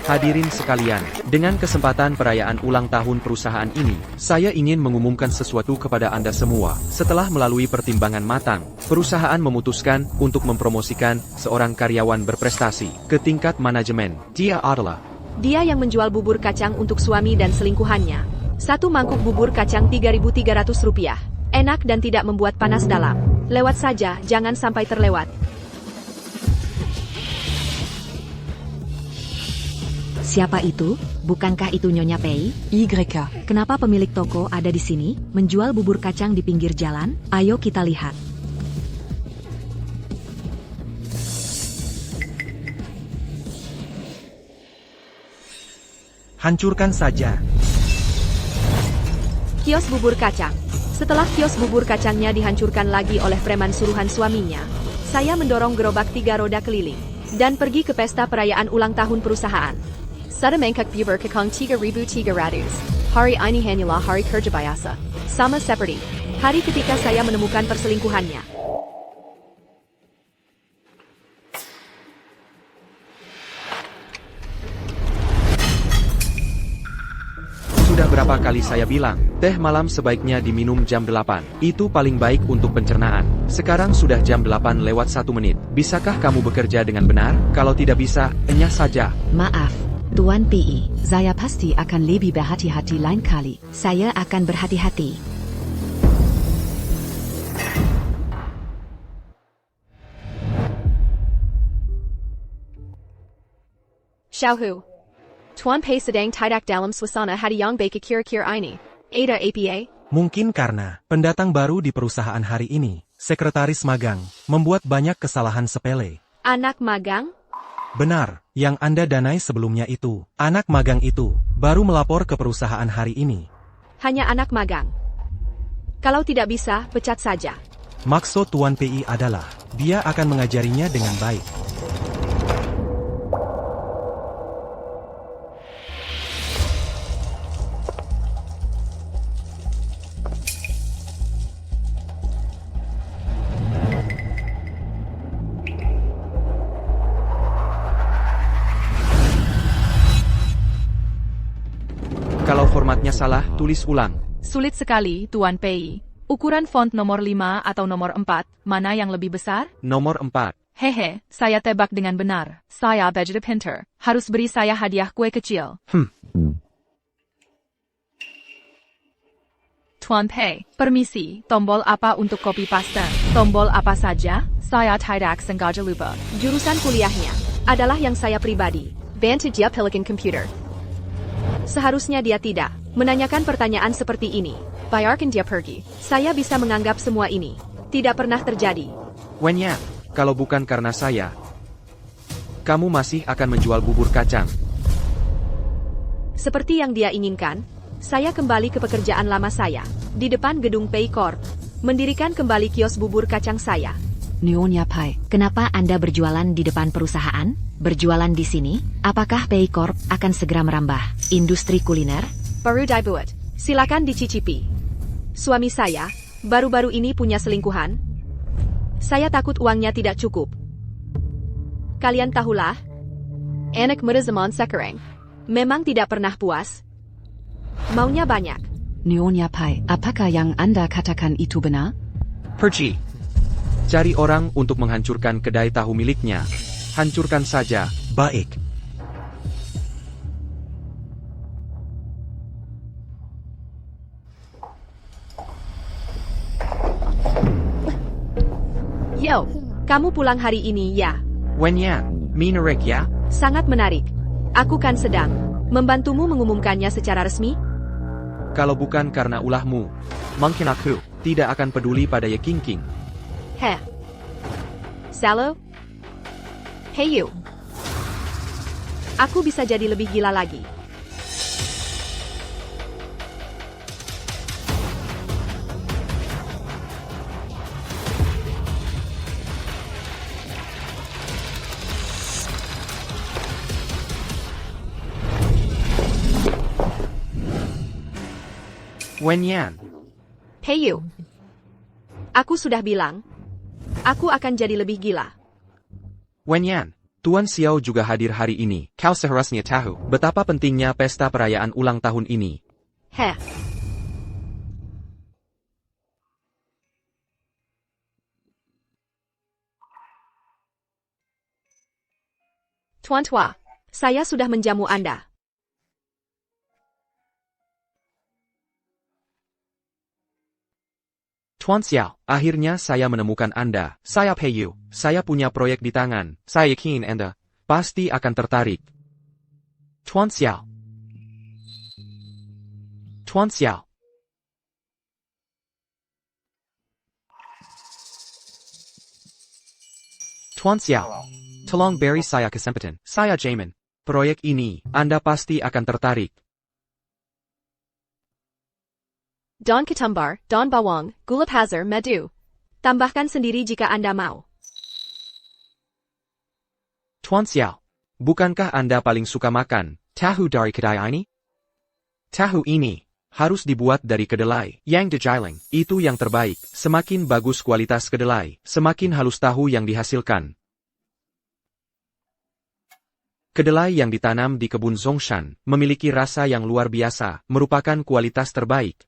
Hadirin sekalian, dengan kesempatan perayaan ulang tahun perusahaan ini, saya ingin mengumumkan sesuatu kepada Anda semua. Setelah melalui pertimbangan matang, perusahaan memutuskan untuk mempromosikan seorang karyawan berprestasi ke tingkat manajemen. Dia adalah dia yang menjual bubur kacang untuk suami dan selingkuhannya. Satu mangkuk bubur kacang Rp3.300. Enak dan tidak membuat panas dalam. Lewat saja, jangan sampai terlewat. Siapa itu? Bukankah itu Nyonya Pei? YK. Kenapa pemilik toko ada di sini, menjual bubur kacang di pinggir jalan? Ayo kita lihat. Hancurkan saja. Kios bubur kacang. Setelah kios bubur kacangnya dihancurkan lagi oleh preman suruhan suaminya, saya mendorong gerobak 3 roda keliling dan pergi ke pesta perayaan ulang tahun perusahaan. Sada mangkuk bubur kacang 3.300. Hari ini hanyalah hari kerja biasa. Sama seperti hari ketika saya menemukan perselingkuhannya. Sudah berapa kali saya bilang, teh malam sebaiknya diminum jam 8. Itu paling baik untuk pencernaan. Sekarang sudah jam 8 lewat 1 menit. Bisakah kamu bekerja dengan benar? Kalau tidak bisa, enyah saja. Maaf, Tuan Pei. Saya pasti akan lebih berhati-hati lain kali. Saya akan berhati-hati. Xiaohu. Tuan Pei sedang tidak dalam suasana hati yang baik kira-kira ini. Ada apa? Mungkin karena pendatang baru di perusahaan hari ini, sekretaris magang, membuat banyak kesalahan sepele. Anak magang? Benar, yang Anda danai sebelumnya itu, anak magang itu, baru melapor ke perusahaan hari ini. Hanya anak magang. Kalau tidak bisa, pecat saja. Maksud Tuan Pei adalah, dia akan mengajarinya dengan baik. Kalau formatnya salah, tulis ulang. Sulit sekali, Tuan Pei. Ukuran font nomor 5 atau nomor 4, mana yang lebih besar? Nomor 4. Hehe, saya tebak dengan benar. Saya begitu pintar. Harus beri saya hadiah kue kecil. Tuan Pei, permisi, tombol apa untuk copy paste? Tombol apa saja? Saya tidak sengaja lupa. Jurusan kuliahnya adalah yang saya pribadi. Bantu dia pilihan komputer. Seharusnya dia tidak menanyakan pertanyaan seperti ini. Biarkan dia pergi. Saya bisa menganggap semua ini tidak pernah terjadi. Wenya, kalau bukan karena saya, kamu masih akan menjual bubur kacang. Seperti yang dia inginkan, saya kembali ke pekerjaan lama saya, di depan gedung Pei Corp, mendirikan kembali kios bubur kacang saya. Nyonya Pei, kenapa Anda berjualan di depan perusahaan? Berjualan di sini? Apakah Pei Corp akan segera merambah industri kuliner? Baru dibuat. Silakan dicicipi. Suami saya, baru-baru ini punya selingkuhan. Saya takut uangnya tidak cukup. Kalian tahulah, anak muda zaman sekarang memang tidak pernah puas. Maunya banyak. Nyonya Pei, apakah yang Anda katakan itu benar? Pergi. Cari orang untuk menghancurkan kedai tahu miliknya. Hancurkan saja. Baik. Yo, kamu pulang hari ini ya? Wenya, menarik ya? Sangat menarik. Aku kan sedang membantumu mengumumkannya secara resmi. Kalau bukan karena ulahmu, mungkin aku tidak akan peduli pada Ye King King. Heh. Salo? Hey you. Aku bisa jadi lebih gila lagi. Wenyan. Hey you. Aku sudah bilang, aku akan jadi lebih gila. Wenyan, Tuan Xiao juga hadir hari ini. Kau seharusnya tahu betapa pentingnya pesta perayaan ulang tahun ini. Heh. Tuan Tua, saya sudah menjamu Anda. Tuan Xiao, akhirnya saya menemukan Anda. Saya Peiyu, saya punya proyek di tangan. Saya yakin Anda pasti akan tertarik. Tuan Xiao. Tuan Xiao. Tuan Xiao. Tolong beri saya kesempatan. Saya Jamin. Proyek ini, Anda pasti akan tertarik. Daun ketumbar, daun bawang, gula pasir, madu. Tambahkan sendiri jika Anda mau. Tuan Xiao, bukankah Anda paling suka makan tahu dari kedai ini? Tahu ini harus dibuat dari kedelai yang digiling. Itu yang terbaik. Semakin bagus kualitas kedelai, semakin halus tahu yang dihasilkan. Kedelai yang ditanam di kebun Zongshan memiliki rasa yang luar biasa, merupakan kualitas terbaik.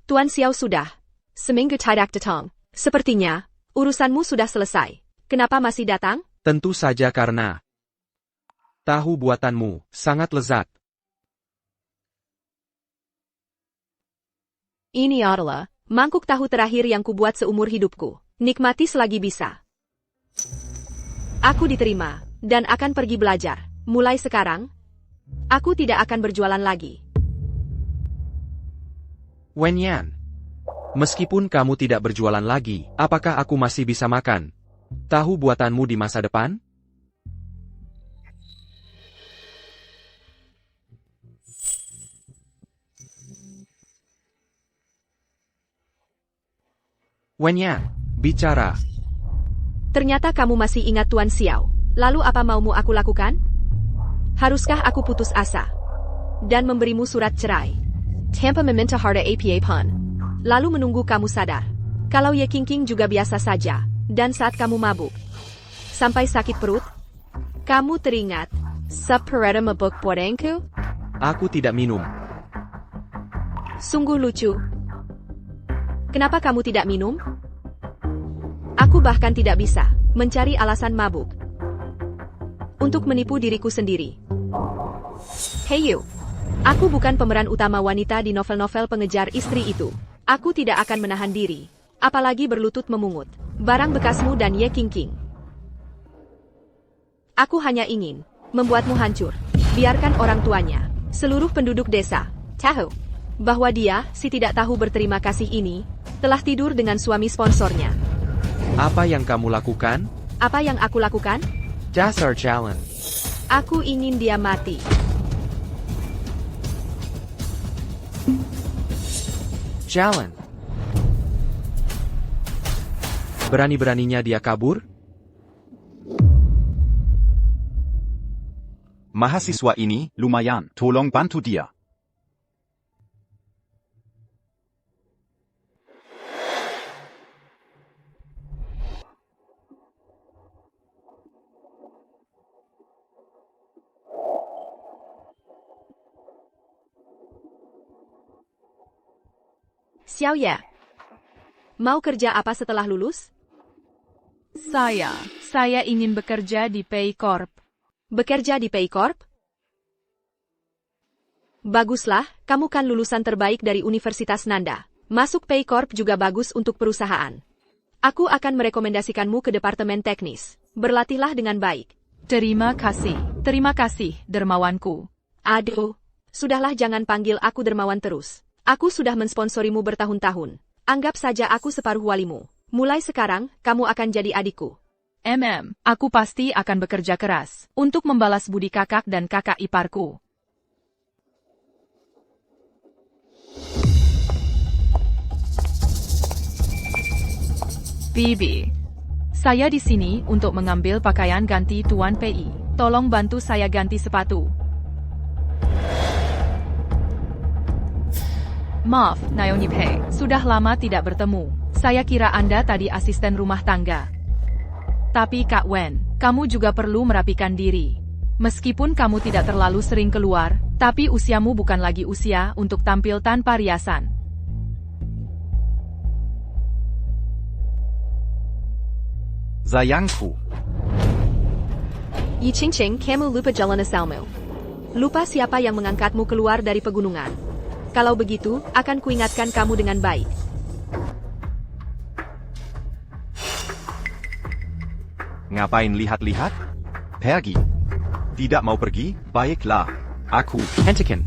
Tuan Xiao sudah. Seminggu tidak datang. Sepertinya, urusanmu sudah selesai. Kenapa masih datang? Tentu saja karena tahu buatanmu sangat lezat. Ini adalah mangkuk tahu terakhir yang kubuat seumur hidupku. Nikmati selagi bisa. Aku diterima, dan akan pergi belajar. Mulai sekarang, aku tidak akan berjualan lagi. Wen Yan, meskipun kamu tidak berjualan lagi, apakah aku masih bisa makan tahu buatanmu di masa depan? Wen Yan, bicara. Ternyata kamu masih ingat Tuan Xiao. Lalu apa maumu aku lakukan? Haruskah aku putus asa dan memberimu surat cerai? Tanpa meminta harta apa pun. Lalu menunggu kamu sadar. Kalau Ye King juga biasa saja. Dan saat kamu mabuk, sampai sakit perut, kamu teringat seperti mabuk buatku? Aku tidak minum. Sungguh lucu. Kenapa kamu tidak minum? Aku bahkan tidak bisa mencari alasan mabuk untuk menipu diriku sendiri. Hey you, aku bukan pemeran utama wanita di novel-novel pengejar istri itu. Aku tidak akan menahan diri, apalagi berlutut memungut barang bekasmu dan Ye King. Aku hanya ingin membuatmu hancur. Biarkan orang tuanya, seluruh penduduk desa, tahu bahwa dia, si tidak tahu berterima kasih ini, telah tidur dengan suami sponsornya. Apa yang kamu lakukan? Apa yang aku lakukan? Dasar jalan. Aku ingin dia mati. Jalan. Berani-beraninya dia kabur? Mahasiswa ini lumayan, tolong bantu dia. Xiao Ye, mau kerja apa setelah lulus? Saya ingin bekerja di Pei Corp. Bekerja di Pei Corp? Baguslah, kamu kan lulusan terbaik dari Universitas Nanda. Masuk Pei Corp juga bagus untuk perusahaan. Aku akan merekomendasikanmu ke Departemen Teknis. Berlatihlah dengan baik. Terima kasih, dermawanku. Aduh, sudahlah jangan panggil aku dermawan terus. Aku sudah mensponsorimu bertahun-tahun. Anggap saja aku separuh walimu. Mulai sekarang, kamu akan jadi adikku. Aku pasti akan bekerja keras untuk membalas budi kakak dan kakak iparku. Bibi, saya di sini untuk mengambil pakaian ganti Tuan Pei. Tolong bantu saya ganti sepatu. Maaf, Naomi Pei. Sudah lama tidak bertemu. Saya kira Anda tadi asisten rumah tangga. Tapi Kak Wen, kamu juga perlu merapikan diri. Meskipun kamu tidak terlalu sering keluar, tapi usiamu bukan lagi usia untuk tampil tanpa riasan. Sayangku. Yi Qingqing, kamu lupa jalan asalmu. Lupa siapa yang mengangkatmu keluar dari pegunungan. Kalau begitu, akan kuingatkan kamu dengan baik. Ngapain lihat-lihat? Pergi. Tidak mau pergi? Baiklah. Aku. Hentikan.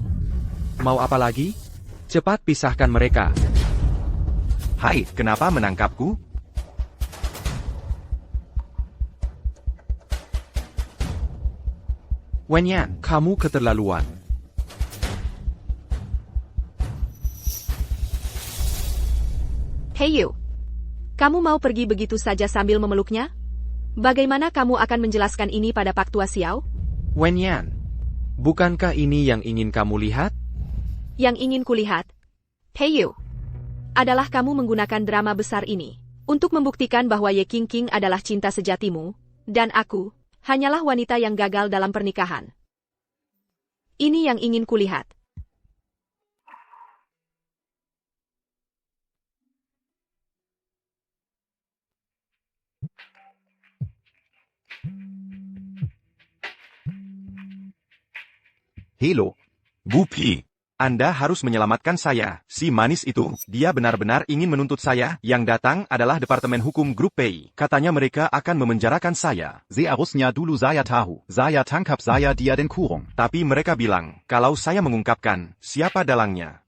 Mau apa lagi? Cepat pisahkan mereka. Hai, kenapa menangkapku? Wenyan, kamu keterlaluan. Hei Yu. Kamu mau pergi begitu saja sambil memeluknya? Bagaimana kamu akan menjelaskan ini pada Pak Tua Xiao? Wenyan, bukankah ini yang ingin kamu lihat? Yang ingin kulihat, Hei Yu, adalah kamu menggunakan drama besar ini untuk membuktikan bahwa Ye Qingqing adalah cinta sejatimu, dan aku hanyalah wanita yang gagal dalam pernikahan. Ini yang ingin kulihat. Hello. Bupi. Anda harus menyelamatkan saya. Si manis itu, dia benar-benar ingin menuntut saya. Yang datang adalah Departemen Hukum Grup Pei. Katanya mereka akan memenjarakan saya. Seharusnya dulu saya tahu. Saya tangkap saya dia dan kurung. Tapi mereka bilang, kalau saya mengungkapkan siapa dalangnya,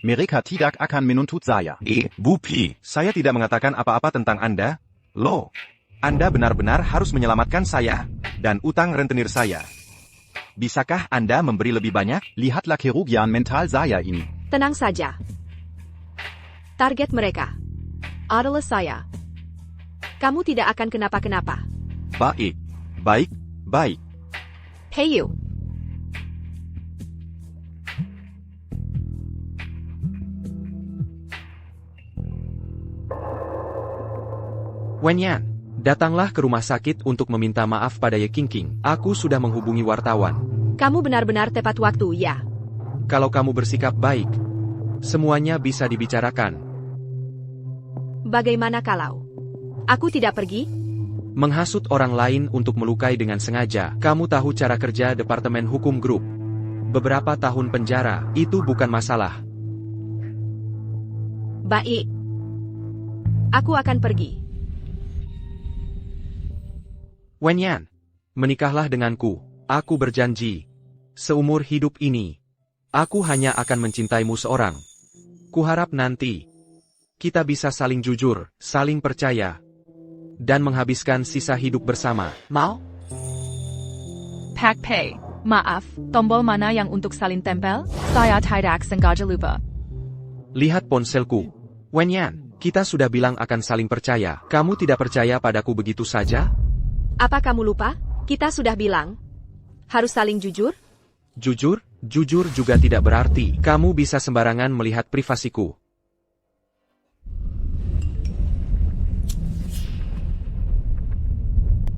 mereka tidak akan menuntut saya. Bupi. Saya tidak mengatakan apa-apa tentang Anda. Loh. Anda benar-benar harus menyelamatkan saya. Dan utang rentenir saya. Bisakah Anda memberi lebih banyak? Lihatlah kerugian mental saya ini. Tenang saja. Target mereka adalah saya. Kamu tidak akan kenapa-kenapa. Baik. Baik. Baik. Hei Yu. Wenyan, datanglah ke rumah sakit untuk meminta maaf pada Ye Qingqing. Aku sudah menghubungi wartawan. Kamu benar-benar tepat waktu, ya. Kalau kamu bersikap baik, semuanya bisa dibicarakan. Bagaimana kalau aku tidak pergi? Menghasut orang lain untuk melukai dengan sengaja. Kamu tahu cara kerja Departemen Hukum Grup. Beberapa tahun penjara, itu bukan masalah. Baik. Aku akan pergi. Wenyan, menikahlah denganku. Aku berjanji. Seumur hidup ini, aku hanya akan mencintaimu seorang. Kuharap nanti, kita bisa saling jujur, saling percaya, dan menghabiskan sisa hidup bersama. Mau? Pak Pei, maaf, tombol mana yang untuk salin tempel? Saya tidak sengaja lupa. Lihat ponselku. Wenyan, kita sudah bilang akan saling percaya. Kamu tidak percaya padaku begitu saja? Apa kamu lupa? Kita sudah bilang harus saling jujur? Jujur? Jujur juga tidak berarti kamu bisa sembarangan melihat privasiku.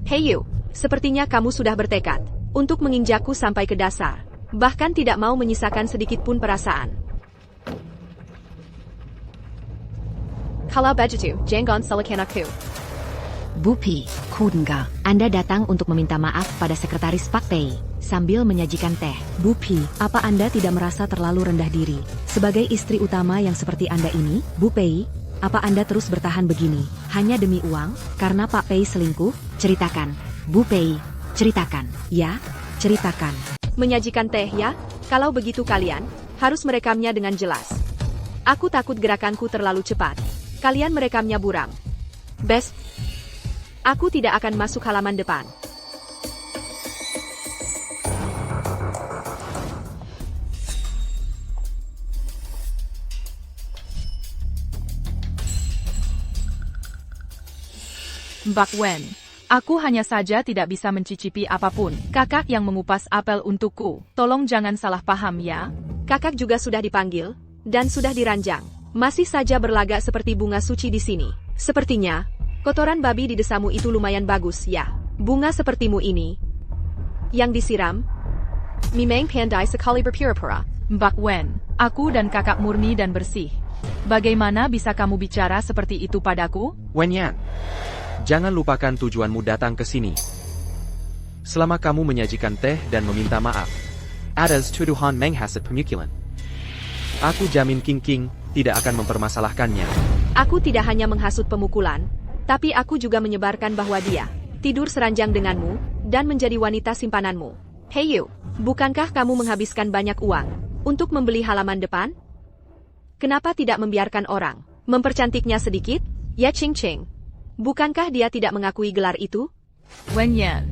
Hei Yu, sepertinya kamu sudah bertekad untuk menginjakku sampai ke dasar, bahkan tidak mau menyisakan sedikit pun perasaan. Kalau begitu, jangan salahkan aku. Bupi, Kudenga, Anda datang untuk meminta maaf pada Sekretaris Pak Pei, sambil menyajikan teh. Bupi, apa Anda tidak merasa terlalu rendah diri? Sebagai istri utama yang seperti Anda ini, Bu Pei, apa Anda terus bertahan begini? Hanya demi uang? Karena Pak Pei selingkuh? Ceritakan, Bu Pei, ceritakan. Ya, ceritakan. Menyajikan teh ya? Kalau begitu kalian harus merekamnya dengan jelas. Aku takut gerakanku terlalu cepat. Kalian merekamnya buram. Best. Aku tidak akan masuk halaman depan. Mbak Wen, aku hanya saja tidak bisa mencicipi apapun. Kakak yang mengupas apel untukku. Tolong jangan salah paham ya. Kakak juga sudah dipanggil dan sudah diranjang. Masih saja berlagak seperti bunga suci di sini. Sepertinya, kotoran babi di desamu itu lumayan bagus, ya. Bunga sepertimu ini, yang disiram, memang pandai sekali berpura-pura. Mbak Wen, aku dan kakak murni dan bersih. Bagaimana bisa kamu bicara seperti itu padaku? Wen Yan, jangan lupakan tujuanmu datang ke sini. Selama kamu menyajikan teh dan meminta maaf, atas tuduhan menghasut pemukilan, aku jamin King King tidak akan mempermasalahkannya. Aku tidak hanya menghasut pemukulan, tapi aku juga menyebarkan bahwa dia tidur seranjang denganmu dan menjadi wanita simpananmu. Hey you, bukankah kamu menghabiskan banyak uang untuk membeli halaman depan? Kenapa tidak membiarkan orang mempercantiknya sedikit? Ya Ching Ching, bukankah dia tidak mengakui gelar itu? Wen Yan,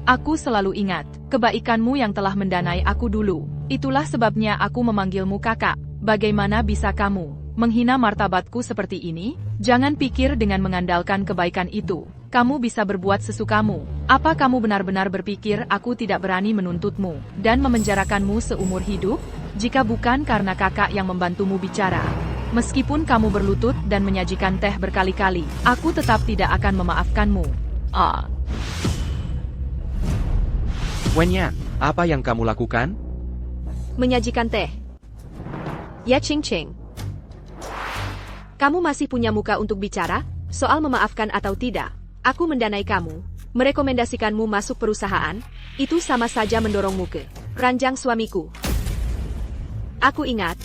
aku selalu ingat kebaikanmu yang telah mendanai aku dulu. Itulah sebabnya aku memanggilmu kakak. Bagaimana bisa kamu menghina martabatku seperti ini? Jangan pikir dengan mengandalkan kebaikan itu, kamu bisa berbuat sesukamu. Apa kamu benar-benar berpikir aku tidak berani menuntutmu dan memenjarakanmu seumur hidup? Jika bukan karena kakak yang membantumu bicara, meskipun kamu berlutut dan menyajikan teh berkali-kali, aku tetap tidak akan memaafkanmu. Wen Yan, apa yang kamu lakukan? Menyajikan teh. Ya Ching Ching, kamu masih punya muka untuk bicara soal memaafkan atau tidak? Aku mendanai kamu, merekomendasikanmu masuk perusahaan, itu sama saja mendorongmu ke ranjang suamiku. Aku ingat,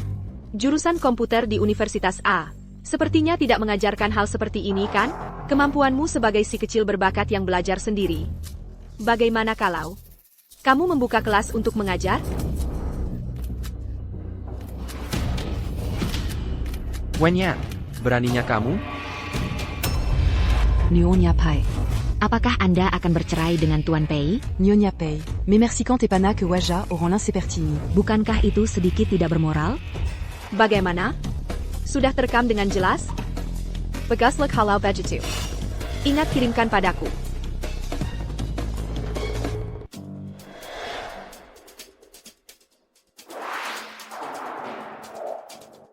jurusan komputer di Universitas A sepertinya tidak mengajarkan hal seperti ini kan? Kemampuanmu sebagai si kecil berbakat yang belajar sendiri. Bagaimana kalau kamu membuka kelas untuk mengajar? Wen Yan, beraninya kamu? Nyonya Pai. Apakah Anda akan bercerai dengan Tuan Pei? Nyonya Pei, mais merci quand et Pana que Waja auront l'insépertini. Bukankah itu sedikit tidak bermoral? Bagaimana? Sudah terekam dengan jelas? Begaslah kalau begitu. Ingat kirimkan padaku.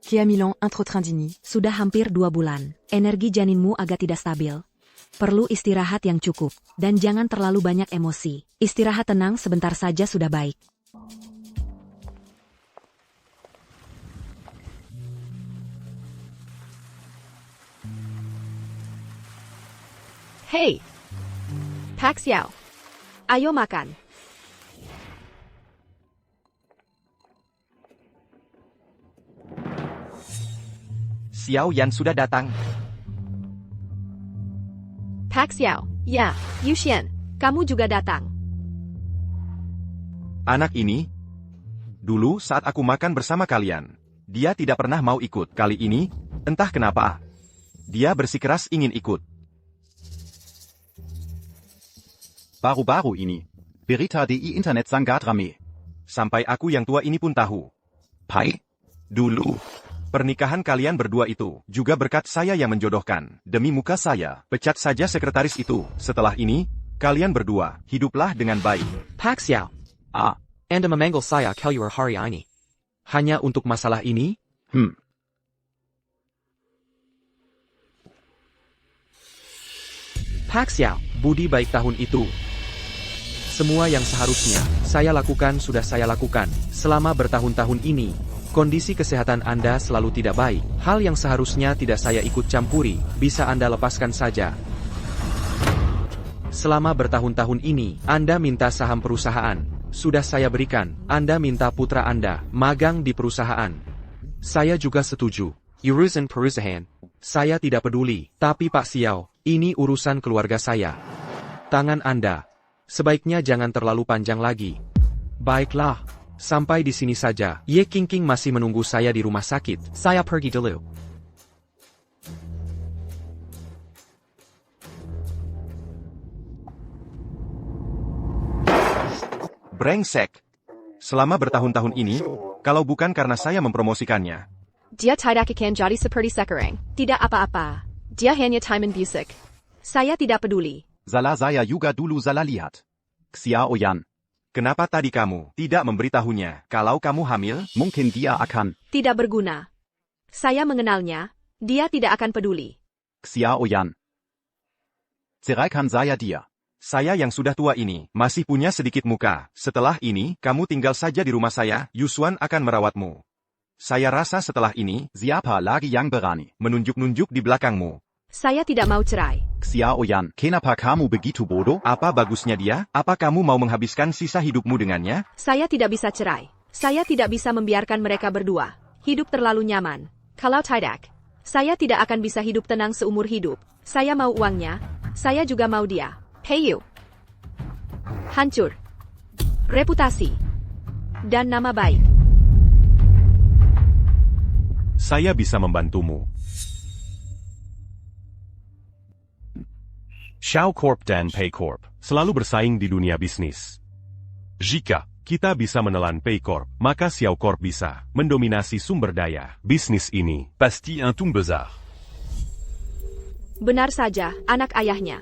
Kea Milan Introtrindini. Sudah hampir 2 bulan. Energi janinmu agak tidak stabil. Perlu istirahat yang cukup. Dan jangan terlalu banyak emosi. Istirahat tenang sebentar saja sudah baik. Hey, Pak Xiao, ayo makan. Xiao Yan sudah datang. Pak Xiao, ya, Yuxian, kamu juga datang. Anak ini, dulu saat aku makan bersama kalian, dia tidak pernah mau ikut. Kali ini, entah kenapa, dia bersikeras ingin ikut. Baru-baru ini, berita di internet sangat rame. Sampai aku yang tua ini pun tahu. Pai, Dulu, pernikahan kalian berdua itu juga berkat saya yang menjodohkan. Demi muka saya, pecat saja sekretaris itu. Setelah ini, kalian berdua hiduplah dengan baik. Pak Xiao, ah, Anda memanggil saya Kelur hari ini. Hanya untuk masalah ini? Pak Xiao, budi baik tahun itu. Semua yang seharusnya saya lakukan sudah saya lakukan. Selama bertahun-tahun ini, kondisi kesehatan Anda selalu tidak baik. Hal yang seharusnya tidak saya ikut campuri, bisa Anda lepaskan saja. Selama bertahun-tahun ini, Anda minta saham perusahaan. Sudah saya berikan. Anda minta putra Anda magang di perusahaan. Saya juga setuju. Urusan perusahaan, saya tidak peduli. Tapi Pak Xiao, ini urusan keluarga saya. Tangan Anda sebaiknya jangan terlalu panjang lagi. Baiklah, sampai di sini saja. Ye King King masih menunggu saya di rumah sakit. Saya pergi dulu. Brengsek. Selama bertahun-tahun ini, kalau bukan karena saya mempromosikannya, Dia tidak akan jadi seperti sekarang. Tidak apa-apa. Dia hanya time busik. Saya tidak peduli. salah saya juga dulu salah lihat. Xiao Yan, kenapa tadi kamu tidak memberitahunya kalau kamu hamil? mungkin dia akan. Tidak berguna. Saya mengenalnya, dia tidak akan peduli. Xiao Yan. Ceraikan saya dia. Saya yang sudah tua ini, masih punya sedikit muka. Setelah ini, kamu tinggal saja di rumah saya, Yusuan akan merawatmu. Saya rasa setelah ini, Siapa lagi yang berani? menunjuk-nunjuk di belakangmu. Saya tidak mau cerai. Xiao Yan, kenapa kamu begitu bodoh? Apa bagusnya dia? Apa kamu mau menghabiskan sisa hidupmu dengannya? Saya tidak bisa cerai. Saya tidak bisa membiarkan mereka berdua. Hidup terlalu nyaman. Kalau tidak, saya tidak akan bisa hidup tenang seumur hidup. Saya mau uangnya. Saya juga mau dia. Pay you. Hancur. Reputasi. Dan nama baik. Saya bisa membantumu. Xiao Corp dan Pay Corp selalu bersaing di dunia bisnis. Jika kita bisa menelan Pay Corp, maka Xiao Corp bisa mendominasi sumber daya bisnis ini. Pasti un tung besar. Benar saja, anak ayahnya.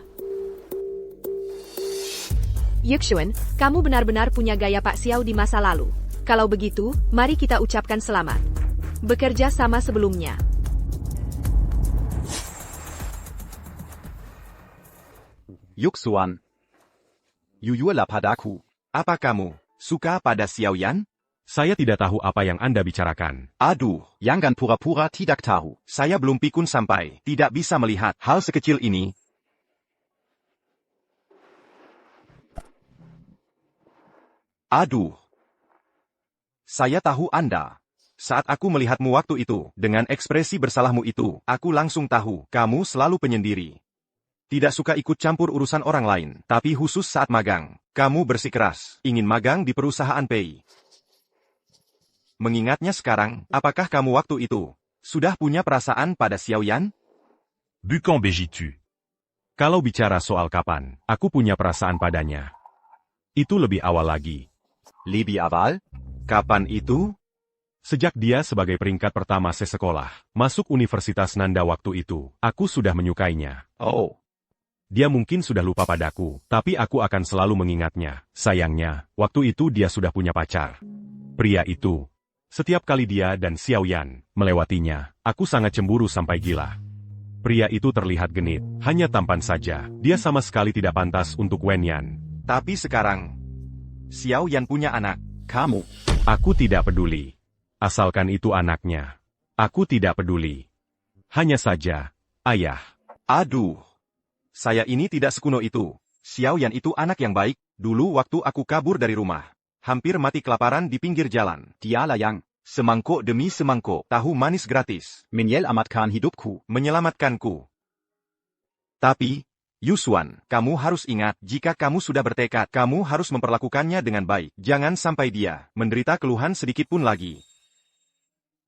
Yuxuan, kamu benar-benar punya gaya Pak Xiao di masa lalu. Kalau begitu, mari kita ucapkan selamat. Bekerja sama sebelumnya. Yuxuan. Yuyulah padaku. Apa kamu suka pada Xiao Yan? Saya tidak tahu apa yang Anda bicarakan. Aduh, Jangan pura-pura tidak tahu. saya belum pikun sampai tidak bisa melihat hal sekecil ini. Aduh. Saya tahu Anda. Saat aku melihatmu waktu itu, dengan ekspresi bersalahmu itu, aku langsung tahu, kamu selalu penyendiri. Tidak suka ikut campur urusan orang lain, tapi khusus saat magang. Kamu bersikeras, ingin magang di perusahaan Pei. Mengingatnya sekarang, apakah kamu waktu itu sudah punya perasaan pada Xiao Yan? Bukan begitu. Kalau bicara soal kapan, aku punya perasaan padanya. Itu lebih awal lagi. Lebih awal? Kapan itu? Sejak dia sebagai peringkat pertama sekolah, masuk Universitas Nanda waktu itu, aku sudah menyukainya. Oh. Dia mungkin sudah lupa padaku, tapi aku akan selalu mengingatnya. Sayangnya, waktu itu dia sudah punya pacar. Pria itu. Setiap kali dia dan Xiao Yan melewatinya, aku sangat cemburu sampai gila. Pria itu terlihat genit, hanya tampan saja. Dia sama sekali tidak pantas untuk Wen Yan. Tapi sekarang, Xiao Yan punya anak. Kamu. Aku tidak peduli. Asalkan itu anaknya. Aku tidak peduli. Hanya saja, ayah. Aduh. Saya ini tidak sekuno itu. Xiao Yan itu anak yang baik. Dulu waktu aku kabur dari rumah, hampir mati kelaparan di pinggir jalan. Dialah yang Semangkuk demi semangkuk, tahu manis gratis. menyelamatkan hidupku. Menyelamatkanku. Tapi, Yusuan, kamu harus ingat, jika kamu sudah bertekad, kamu harus memperlakukannya dengan baik. Jangan sampai dia menderita keluhan sedikit pun lagi.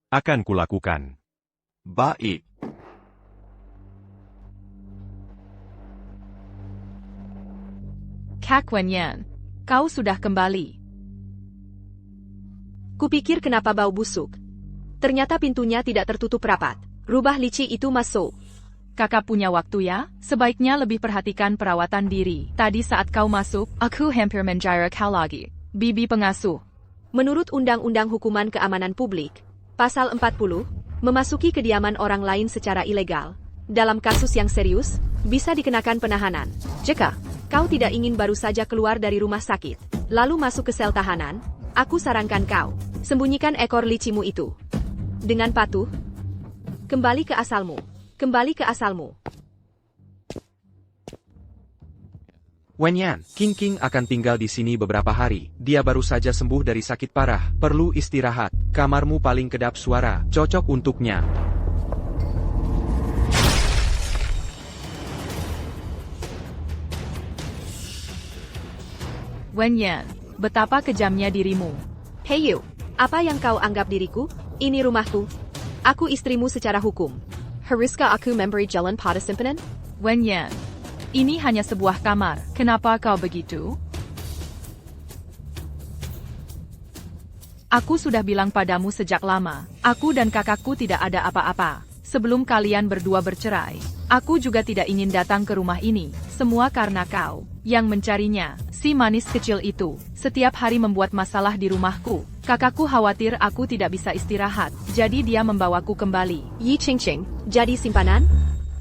Akan kulakukan. Baik. Kak Wen Yan, kau sudah kembali. Kupikir kenapa bau busuk. Ternyata pintunya tidak tertutup rapat. Rubah licik itu masuk. Kakak punya waktu ya? Sebaiknya lebih perhatikan perawatan diri. Tadi saat kau masuk, aku hampir menjara kau lagi. Bibi pengasuh. Menurut Undang-Undang Hukuman Keamanan Publik, Pasal 40, memasuki kediaman orang lain secara ilegal, dalam kasus yang serius, bisa dikenakan penahanan. Jika kau tidak ingin baru saja keluar dari rumah sakit, lalu masuk ke sel tahanan, aku sarankan kau, sembunyikan ekor licimu itu. Dengan patuh, kembali ke asalmu. Kembali ke asalmu. Wen Yan, King akan tinggal di sini beberapa hari. Dia baru saja sembuh dari sakit parah, perlu istirahat. Kamarmu paling kedap suara, cocok untuknya. Wen Yan, betapa kejamnya dirimu. Hey you, apa yang kau anggap diriku? Ini rumahku. Aku istrimu secara hukum. Haruskah aku memberi jalan pada simpanan? Wen Yan, ini hanya sebuah kamar. Kenapa kau begitu? Aku sudah bilang padamu sejak lama, aku dan kakakku tidak ada apa-apa. Sebelum kalian berdua bercerai, Aku juga tidak ingin datang ke rumah ini. Semua karena kau yang mencarinya. Si manis kecil itu setiap hari membuat masalah di rumahku. Kakakku khawatir aku tidak bisa istirahat, jadi dia membawaku kembali. Yi Qingqing, jadi simpanan?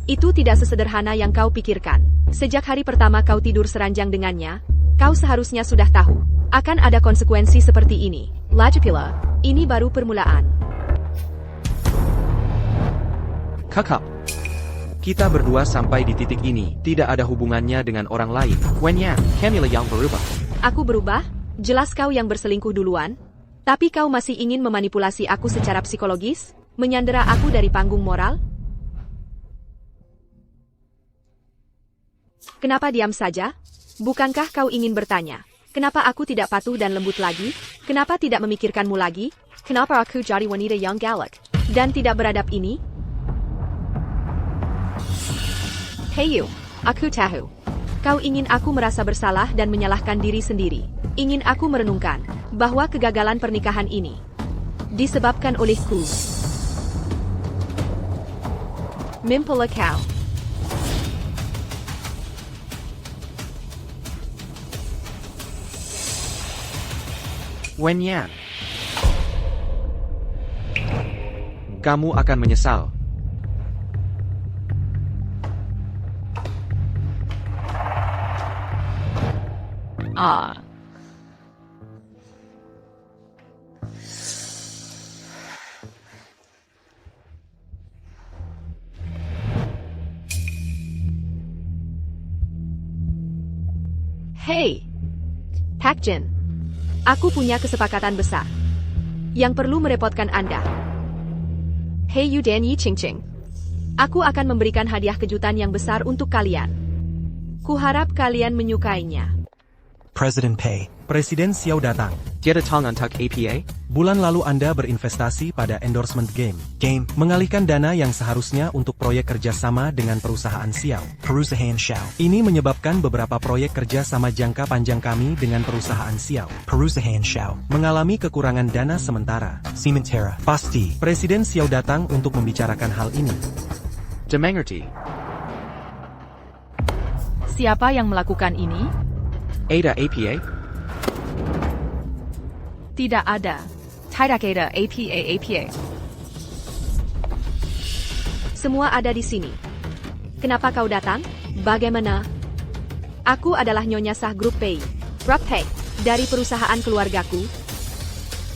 Itu tidak sesederhana yang kau pikirkan. Sejak hari pertama kau tidur seranjang dengannya, kau seharusnya sudah tahu akan ada konsekuensi seperti ini. Lagipula, ini baru permulaan. Kakak. Kita berdua sampai di titik ini, tidak ada hubungannya dengan orang lain. Wen Yan, Camilla yang berubah. Aku berubah? Jelas kau yang berselingkuh duluan? Tapi kau masih ingin memanipulasi aku secara psikologis? Menyandera aku dari panggung moral? Kenapa diam saja? Bukankah kau ingin bertanya? Kenapa aku tidak patuh dan lembut lagi? Kenapa tidak memikirkanmu lagi? Kenapa aku jadi wanita yang galak dan tidak beradab ini? Hei you, aku tahu. Kau ingin aku merasa bersalah dan menyalahkan diri sendiri. Ingin aku merenungkan bahwa kegagalan pernikahan ini disebabkan olehku. Mimpilah kau. Wen Yan. Kamu akan menyesal. Hei, Pak Jin. Aku punya kesepakatan besar yang perlu merepotkan Anda. Hei Yu dan Yi Qingqing. Aku akan memberikan hadiah kejutan yang besar untuk kalian. Kuharap kalian menyukainya. Presiden Pei. Presiden Xiao datang. Kita tangan tak APA? Bulan lalu Anda berinvestasi pada endorsement game. Mengalihkan dana yang seharusnya untuk proyek kerjasama dengan perusahaan Xiao. Perusahaan Xiao. Ini menyebabkan beberapa proyek kerjasama jangka panjang kami dengan perusahaan Xiao. Perusahaan Xiao. Mengalami kekurangan dana sementara. Sementara. Pasti. Presiden Xiao datang untuk membicarakan hal ini. Dimengerti. Siapa yang melakukan ini? Ada APA? Tidak ada. Tidak ada APA. Semua ada di sini. Kenapa kau datang? Bagaimana? Aku adalah Nyonya Sah Grup Pei. Grup Pei. Dari perusahaan keluargaku.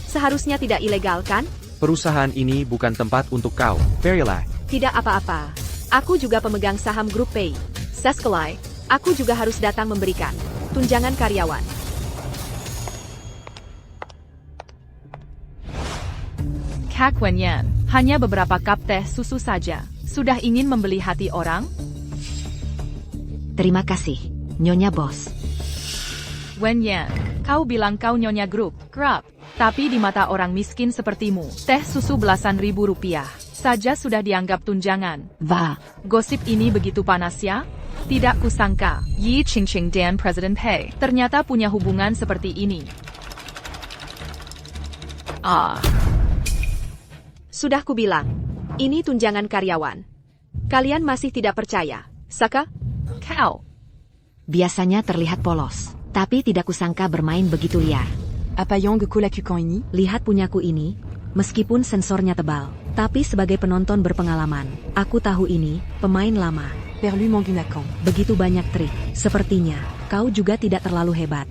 Seharusnya tidak ilegal, kan? Perusahaan ini bukan tempat untuk kau. Perilah. Tidak apa-apa. Aku juga pemegang saham Grup Pei. Sesekali, aku juga harus datang memberikan tunjangan karyawan. Kak Wen Yan, hanya beberapa cup teh susu saja. Sudah ingin membeli hati orang? Terima kasih, Nyonya Bos. Wen Yan, kau bilang kau Nyonya Grup. Tapi di mata orang miskin sepertimu, teh susu belasan ribu rupiah saja sudah dianggap tunjangan. Gosip ini begitu panas ya? Tidak kusangka, Yi Qingqing dan Presiden Pei ternyata punya hubungan seperti ini. Sudah kubilang, ini tunjangan karyawan. Kalian masih tidak percaya, Saka? Kau. Biasanya terlihat polos, tapi tidak kusangka bermain begitu liar. Apayong Gekulakukan ini? Lihat punyaku ini, meskipun sensornya tebal, tapi sebagai penonton berpengalaman, aku tahu ini pemain lama. Perlu menggunakan. Begitu banyak trik, sepertinya kau juga tidak terlalu hebat.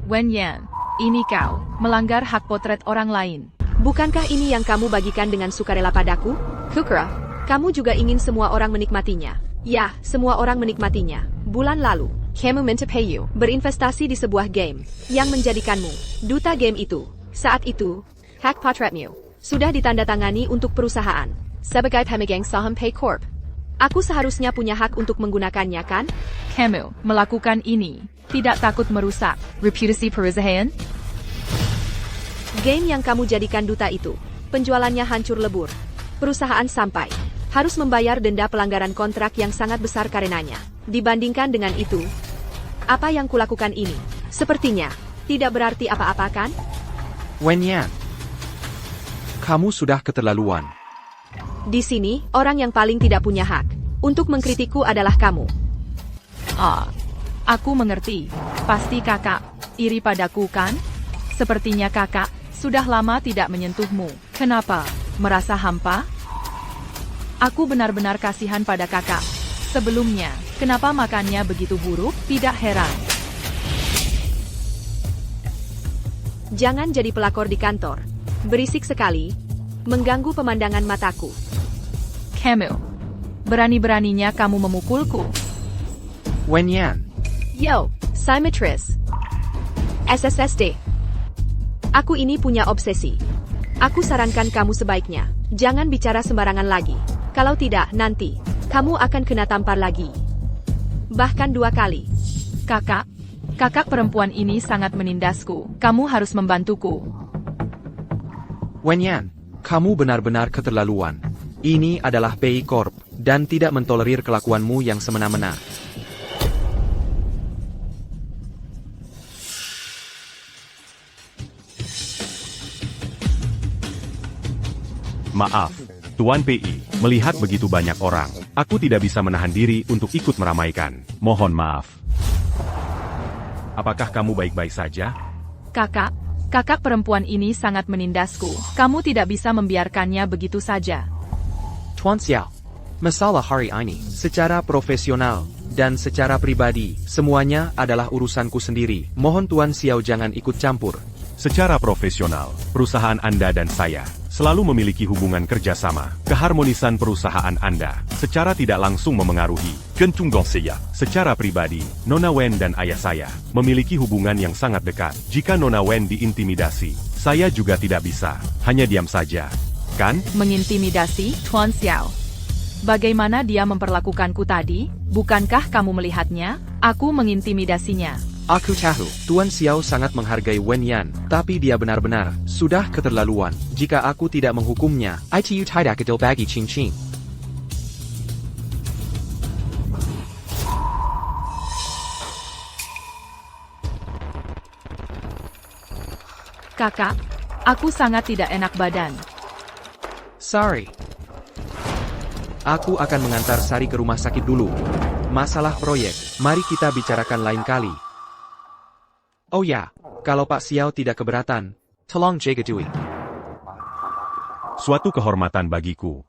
Wen Yan, ini kau melanggar hak potret orang lain. Bukankah ini yang kamu bagikan dengan sukarela padaku? Kukra, kamu juga ingin semua orang menikmatinya. Ya, semua orang menikmatinya. Bulan lalu, kamu minta Peiyu berinvestasi di sebuah game yang menjadikanmu duta game itu. Saat itu, hak potretmu sudah ditandatangani untuk perusahaan sebagai pemegang saham Pei Corp. Aku seharusnya punya hak untuk menggunakannya, kan? Kamu melakukan ini tidak takut merusak reputasi perusahaan? Game yang kamu jadikan duta itu, penjualannya hancur lebur. Perusahaan sampai harus membayar denda pelanggaran kontrak yang sangat besar karenanya. Dibandingkan dengan itu, apa yang kulakukan ini sepertinya tidak berarti apa-apa, kan? Wen Yan, kamu sudah keterlaluan. Di sini, orang yang paling tidak punya hak untuk mengkritikku adalah kamu. Aku mengerti. Pasti kakak iri padaku kan? Sepertinya kakak sudah lama tidak menyentuhmu. Kenapa? Merasa hampa? Aku benar-benar kasihan pada kakak. Sebelumnya, kenapa makannya begitu buruk? Tidak heran. Jangan jadi pelakor di kantor. Berisik sekali, mengganggu pemandangan mataku. Kamu, berani-beraninya kamu memukulku. Wen Yan, Yo, Symmetris. SSSD. Aku ini punya obsesi. Aku sarankan kamu sebaiknya, jangan bicara sembarangan lagi. Kalau tidak, nanti, kamu akan kena tampar lagi. Bahkan 2 kali. Kakak perempuan ini sangat menindasku. Kamu harus membantuku. Wen Yan, kamu benar-benar keterlaluan. Ini adalah PI Corp, dan tidak mentolerir kelakuanmu yang semena-mena. Maaf, Tuan PI, melihat begitu banyak orang, aku tidak bisa menahan diri untuk ikut meramaikan. Mohon maaf. Apakah kamu baik-baik saja? Kakak perempuan ini sangat menindasku. Kamu tidak bisa membiarkannya begitu saja. Tuan Xiao, masalah hari ini, secara profesional dan secara pribadi, semuanya adalah urusanku sendiri. Mohon Tuan Xiao jangan ikut campur. Secara profesional, perusahaan Anda dan saya selalu memiliki hubungan kerjasama. Keharmonisan perusahaan Anda secara tidak langsung memengaruhi. Secara pribadi, Nona Wen dan ayah saya memiliki hubungan yang sangat dekat. Jika Nona Wen diintimidasi, saya juga tidak bisa hanya diam saja. Kan? Mengintimidasi, Tuan Xiao. Bagaimana dia memperlakukanku tadi? Bukankah kamu melihatnya? Aku mengintimidasinya. Aku tahu, Tuan Xiao sangat menghargai Wen Yan, tapi dia benar-benar sudah keterlaluan. Jika aku tidak menghukumnya, itu tidak adil bagi Qing Qing. Kakak, aku sangat tidak enak badan. Sorry. Aku akan mengantar Sari ke rumah sakit dulu. Masalah proyek, mari kita bicarakan lain kali. Oh ya, kalau Pak Xiao tidak keberatan, tolong jaga Dewey. Suatu kehormatan bagiku.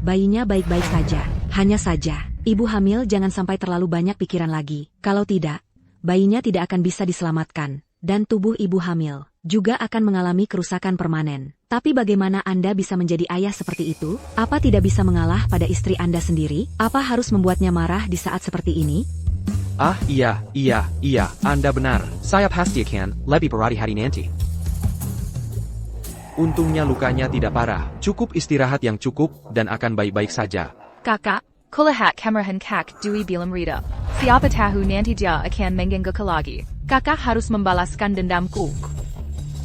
Bayinya baik-baik saja. Hanya saja, ibu hamil jangan sampai terlalu banyak pikiran lagi. Kalau tidak, bayinya tidak akan bisa diselamatkan. Dan tubuh ibu hamil juga akan mengalami kerusakan permanen. Tapi bagaimana Anda bisa menjadi ayah seperti itu? Apa tidak bisa mengalah pada istri Anda sendiri? Apa harus membuatnya marah di saat seperti ini? Iya, Anda benar. Saya pasti akan lebih berhati-hati nanti. Untungnya lukanya tidak parah. Cukup istirahat yang cukup dan akan baik-baik saja. Kakak, kulihat kamerahan kak Dewey bilang Rita. Siapa tahu nanti dia akan mengganggu lagi. Kakak harus membalaskan dendamku.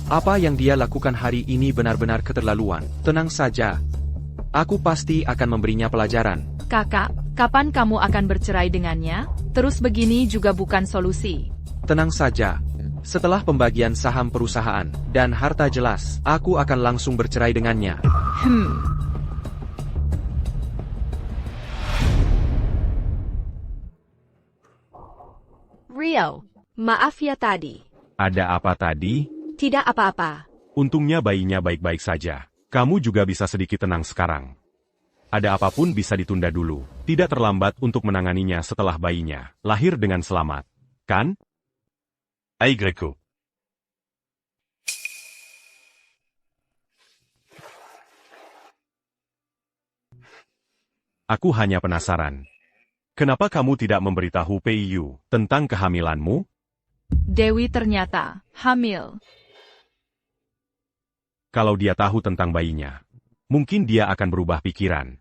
Apa yang dia lakukan hari ini benar-benar keterlaluan. Tenang saja. Aku pasti akan memberinya pelajaran. Kakak, kapan kamu akan bercerai dengannya? Terus begini juga bukan solusi. Tenang saja. Setelah pembagian saham perusahaan dan harta jelas, aku akan langsung bercerai dengannya. Rio, maaf ya tadi. Ada apa tadi? Tidak apa-apa. Untungnya bayinya baik-baik saja. Kamu juga bisa sedikit tenang sekarang. Ada apapun bisa ditunda dulu. Tidak terlambat untuk menanganinya setelah bayinya lahir dengan selamat. Kan? Greco. Aku hanya penasaran. Kenapa kamu tidak memberitahu PIU tentang kehamilanmu? Dewi ternyata hamil. Kalau dia tahu tentang bayinya, mungkin dia akan berubah pikiran.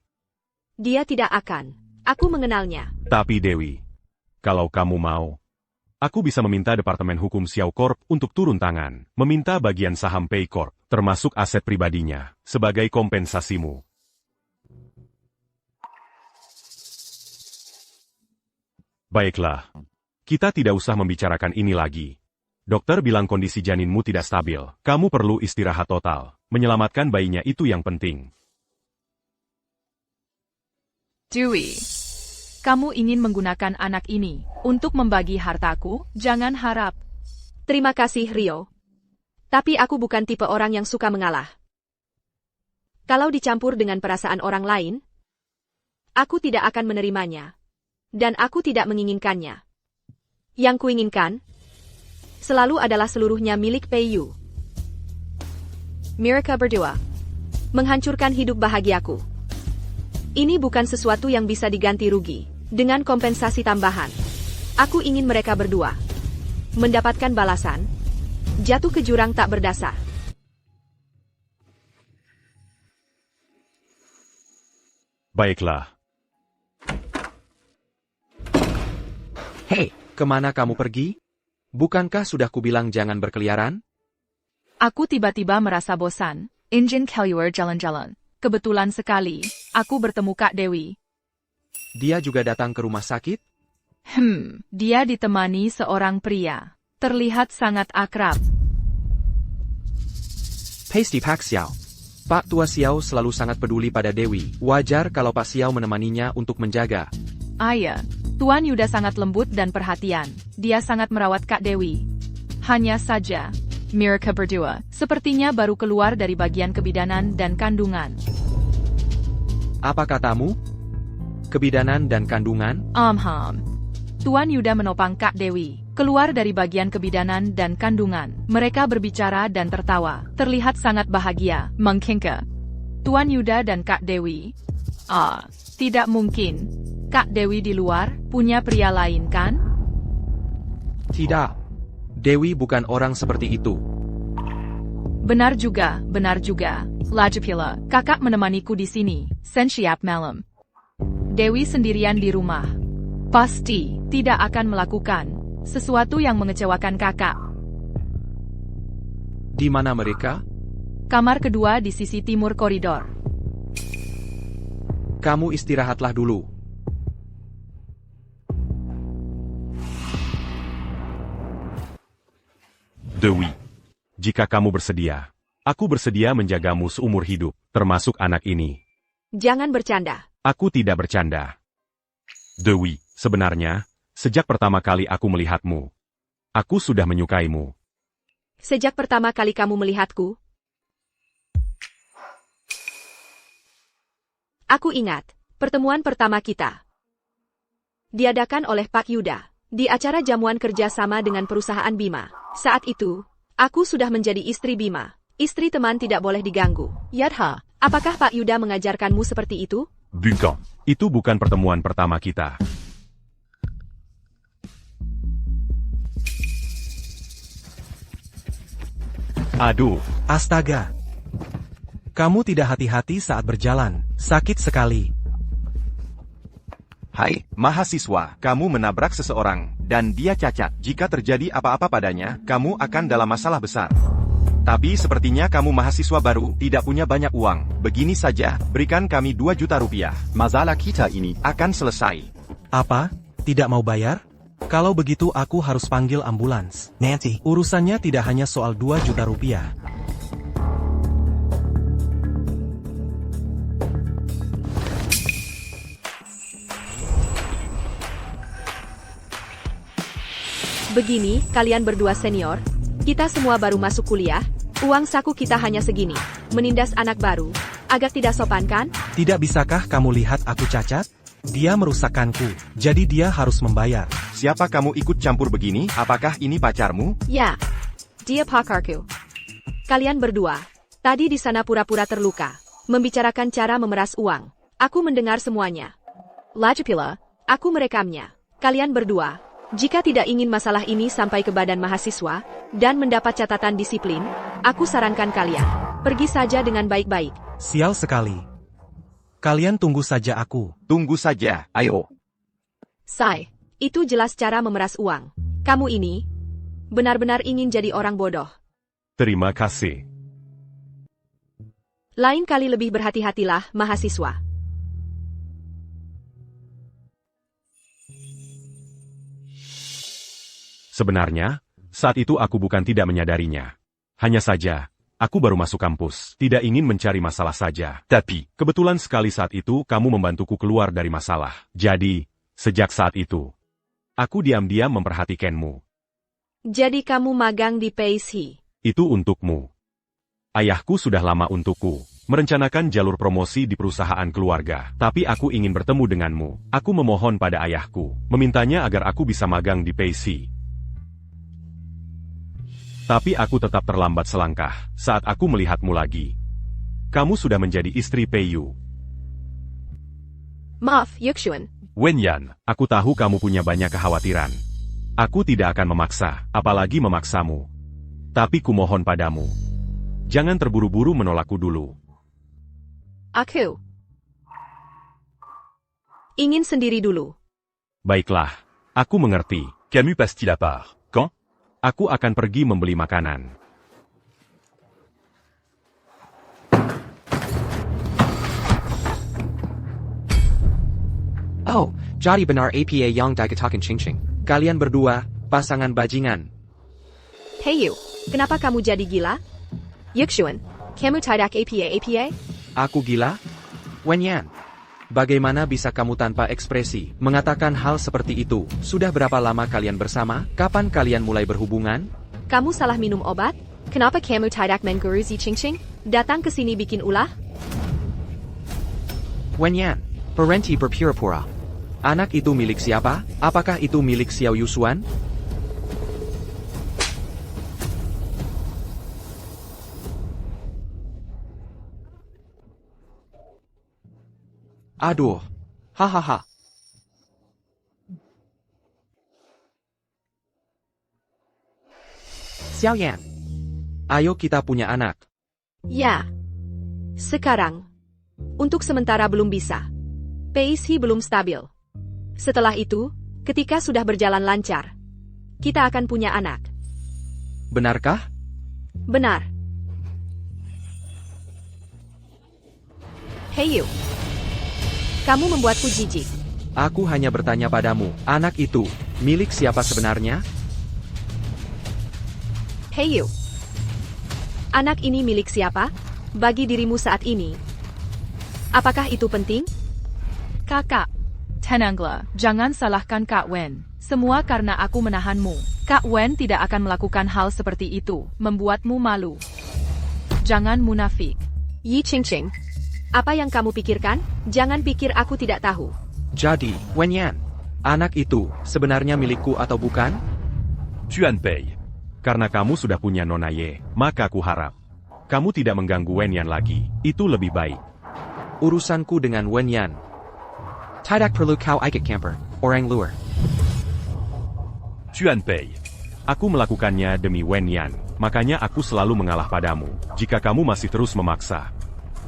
Dia tidak akan. Aku mengenalnya. Tapi Dewi, kalau kamu mau, aku bisa meminta Departemen Hukum Xiao Corp untuk turun tangan, meminta bagian saham Pei Corp, termasuk aset pribadinya, sebagai kompensasimu. Baiklah. Kita tidak usah membicarakan ini lagi. Dokter bilang kondisi janinmu tidak stabil. Kamu perlu istirahat total. Menyelamatkan bayinya itu yang penting. Dewey, kamu ingin menggunakan anak ini untuk membagi hartaku? Jangan harap. Terima kasih, Rio. Tapi aku bukan tipe orang yang suka mengalah. Kalau dicampur dengan perasaan orang lain, aku tidak akan menerimanya. Dan aku tidak menginginkannya. Yang kuinginkan, selalu adalah seluruhnya milik Pei Yu. Mereka berdua menghancurkan hidup bahagiaku. Ini bukan sesuatu yang bisa diganti rugi dengan kompensasi tambahan. Aku ingin mereka berdua mendapatkan balasan, jatuh ke jurang tak berdasar. Baiklah. Hei, kemana kamu pergi? Bukankah sudah kubilang jangan berkeliaran? Aku tiba-tiba merasa bosan. Engine keluar jalan-jalan. Kebetulan sekali, aku bertemu Kak Dewi. Dia juga datang ke rumah sakit? Dia ditemani seorang pria. Terlihat sangat akrab. Pasty Pak Xiao. Pak Tua Xiao selalu sangat peduli pada Dewi. Wajar kalau Pak Xiao menemaninya untuk menjaga. Ayah, Tuan Yuda sangat lembut dan perhatian. Dia sangat merawat Kak Dewi. Hanya saja, mereka berdua sepertinya baru keluar dari bagian kebidanan dan kandungan. Apa katamu? Kebidanan dan kandungan? Tuan Yuda menopang Kak Dewi keluar dari bagian kebidanan dan kandungan. Mereka berbicara dan tertawa. Terlihat sangat bahagia. Mengkengke. Tuan Yuda dan Kak Dewi. Tidak mungkin. Kak Dewi di luar punya pria lain kan? Tidak. Dewi bukan orang seperti itu. Benar juga, benar juga. Lajapila, kakak menemaniku di sini. Sensiap malam. Dewi sendirian di rumah. Pasti tidak akan melakukan sesuatu yang mengecewakan kakak. Di mana mereka? Kamar kedua di sisi timur koridor. Kamu istirahatlah dulu. Dewi, jika kamu bersedia, aku bersedia menjagamu seumur hidup, termasuk anak ini. Jangan bercanda. Aku tidak bercanda. Dewi, sebenarnya, sejak pertama kali aku melihatmu, aku sudah menyukaimu. Sejak pertama kali kamu melihatku, aku ingat pertemuan pertama kita. Diadakan oleh Pak Yuda di acara jamuan kerja sama dengan perusahaan Bima. Saat itu, aku sudah menjadi istri Bima. Istri teman tidak boleh diganggu. Yadha, apakah Pak Yuda mengajarkanmu seperti itu? Bukan. Itu bukan pertemuan pertama kita. Aduh. Astaga. Kamu tidak hati-hati saat berjalan. Sakit sekali. Hai, mahasiswa, kamu menabrak seseorang, dan dia cacat. Jika terjadi apa-apa padanya, kamu akan dalam masalah besar. Tapi sepertinya kamu mahasiswa baru, tidak punya banyak uang. Begini saja, berikan kami 2 juta rupiah. Masalah kita ini Akan selesai. Apa? Tidak mau bayar? Kalau begitu aku harus panggil ambulans. Nancy, urusannya tidak hanya soal 2 juta rupiah. Begini, kalian berdua senior, kita semua baru masuk kuliah, uang saku kita hanya segini. Menindas anak baru, agak tidak sopan kan? Tidak bisakah kamu lihat aku cacat? Dia merusakkanku, jadi dia harus membayar. Siapa kamu ikut campur begini? Apakah ini pacarmu? Ya, dia pakarku. Kalian berdua, tadi di sana pura-pura terluka, membicarakan cara memeras uang. Aku mendengar semuanya. Lajapila, aku merekamnya. Kalian berdua, jika tidak ingin masalah ini sampai ke badan mahasiswa, dan mendapat catatan disiplin, aku sarankan kalian, pergi saja dengan baik-baik. Sial sekali. Kalian tunggu saja aku. Tunggu saja, ayo. Sai, itu jelas cara memeras uang. Kamu ini, benar-benar ingin jadi orang bodoh. Terima kasih. Lain kali lebih berhati-hatilah, mahasiswa. Sebenarnya, saat itu aku bukan tidak menyadarinya. Hanya saja, aku baru masuk kampus, tidak ingin mencari masalah saja. Tapi, kebetulan sekali saat itu kamu membantuku keluar dari masalah. Jadi, sejak saat itu, aku diam-diam memperhatikanmu. Jadi kamu magang di PayShi. Itu untukmu. Ayahku sudah lama untukku merencanakan jalur promosi di perusahaan keluarga. Tapi aku ingin bertemu denganmu. Aku memohon pada ayahku, memintanya agar aku bisa magang di PayShi. Tapi aku tetap terlambat selangkah saat aku melihatmu lagi. Kamu sudah menjadi istri Peiyu. Maaf, Yuxuan. Wenyan, aku tahu kamu punya banyak kekhawatiran. Aku tidak akan memaksa, apalagi memaksamu. Tapi kumohon padamu, jangan terburu-buru menolakku dulu. Aku ingin sendiri dulu. Baiklah, aku mengerti. Camus passe-t-il à part? Quand? Aku akan pergi membeli makanan. Oh, jadi benar apa yang dikatakan Ching-Ching. Kalian berdua, pasangan bajingan. Hey kenapa kamu jadi gila? Yuxuan, kamu tidak apa? Aku gila? Wenyan, bagaimana bisa kamu tanpa ekspresi mengatakan hal seperti itu? Sudah berapa lama kalian bersama? Kapan kalian mulai berhubungan? Kamu salah minum obat? Kenapa kamu tidak mengurusi Ching-Ching? Datang ke sini bikin ulah? Wenyan, berhenti berpura-pura. Anak itu milik siapa? Apakah itu milik Xiao Yusuan? Aduh, hahaha. Xiaoyan, ayo kita punya anak. Ya. Sekarang. Untuk sementara belum bisa. PayShi belum stabil. Setelah itu, ketika sudah berjalan lancar, kita akan punya anak. Benarkah? Benar. Hey kamu membuatku jijik. Aku hanya bertanya padamu, anak itu milik siapa sebenarnya? Hey anak ini milik siapa? Bagi dirimu saat ini. Apakah itu penting? Kakak, tenanglah, jangan salahkan Kak Wen. Semua karena aku menahanmu. Kak Wen tidak akan melakukan hal seperti itu, membuatmu malu. Jangan munafik. Yi Ching-Ching, apa yang kamu pikirkan? Jangan pikir aku tidak tahu. Jadi, Wenyan, anak itu sebenarnya milikku atau bukan? Chuan Pei, karena kamu sudah punya Nona Ye, maka aku harap kamu tidak mengganggu Wenyan lagi. Itu lebih baik. Urusanku dengan Wenyan. Tidak perlu kau ikut camper, orang luar. Chuan Pei, aku melakukannya demi Wenyan, makanya aku selalu mengalah padamu. Jika kamu masih terus memaksa,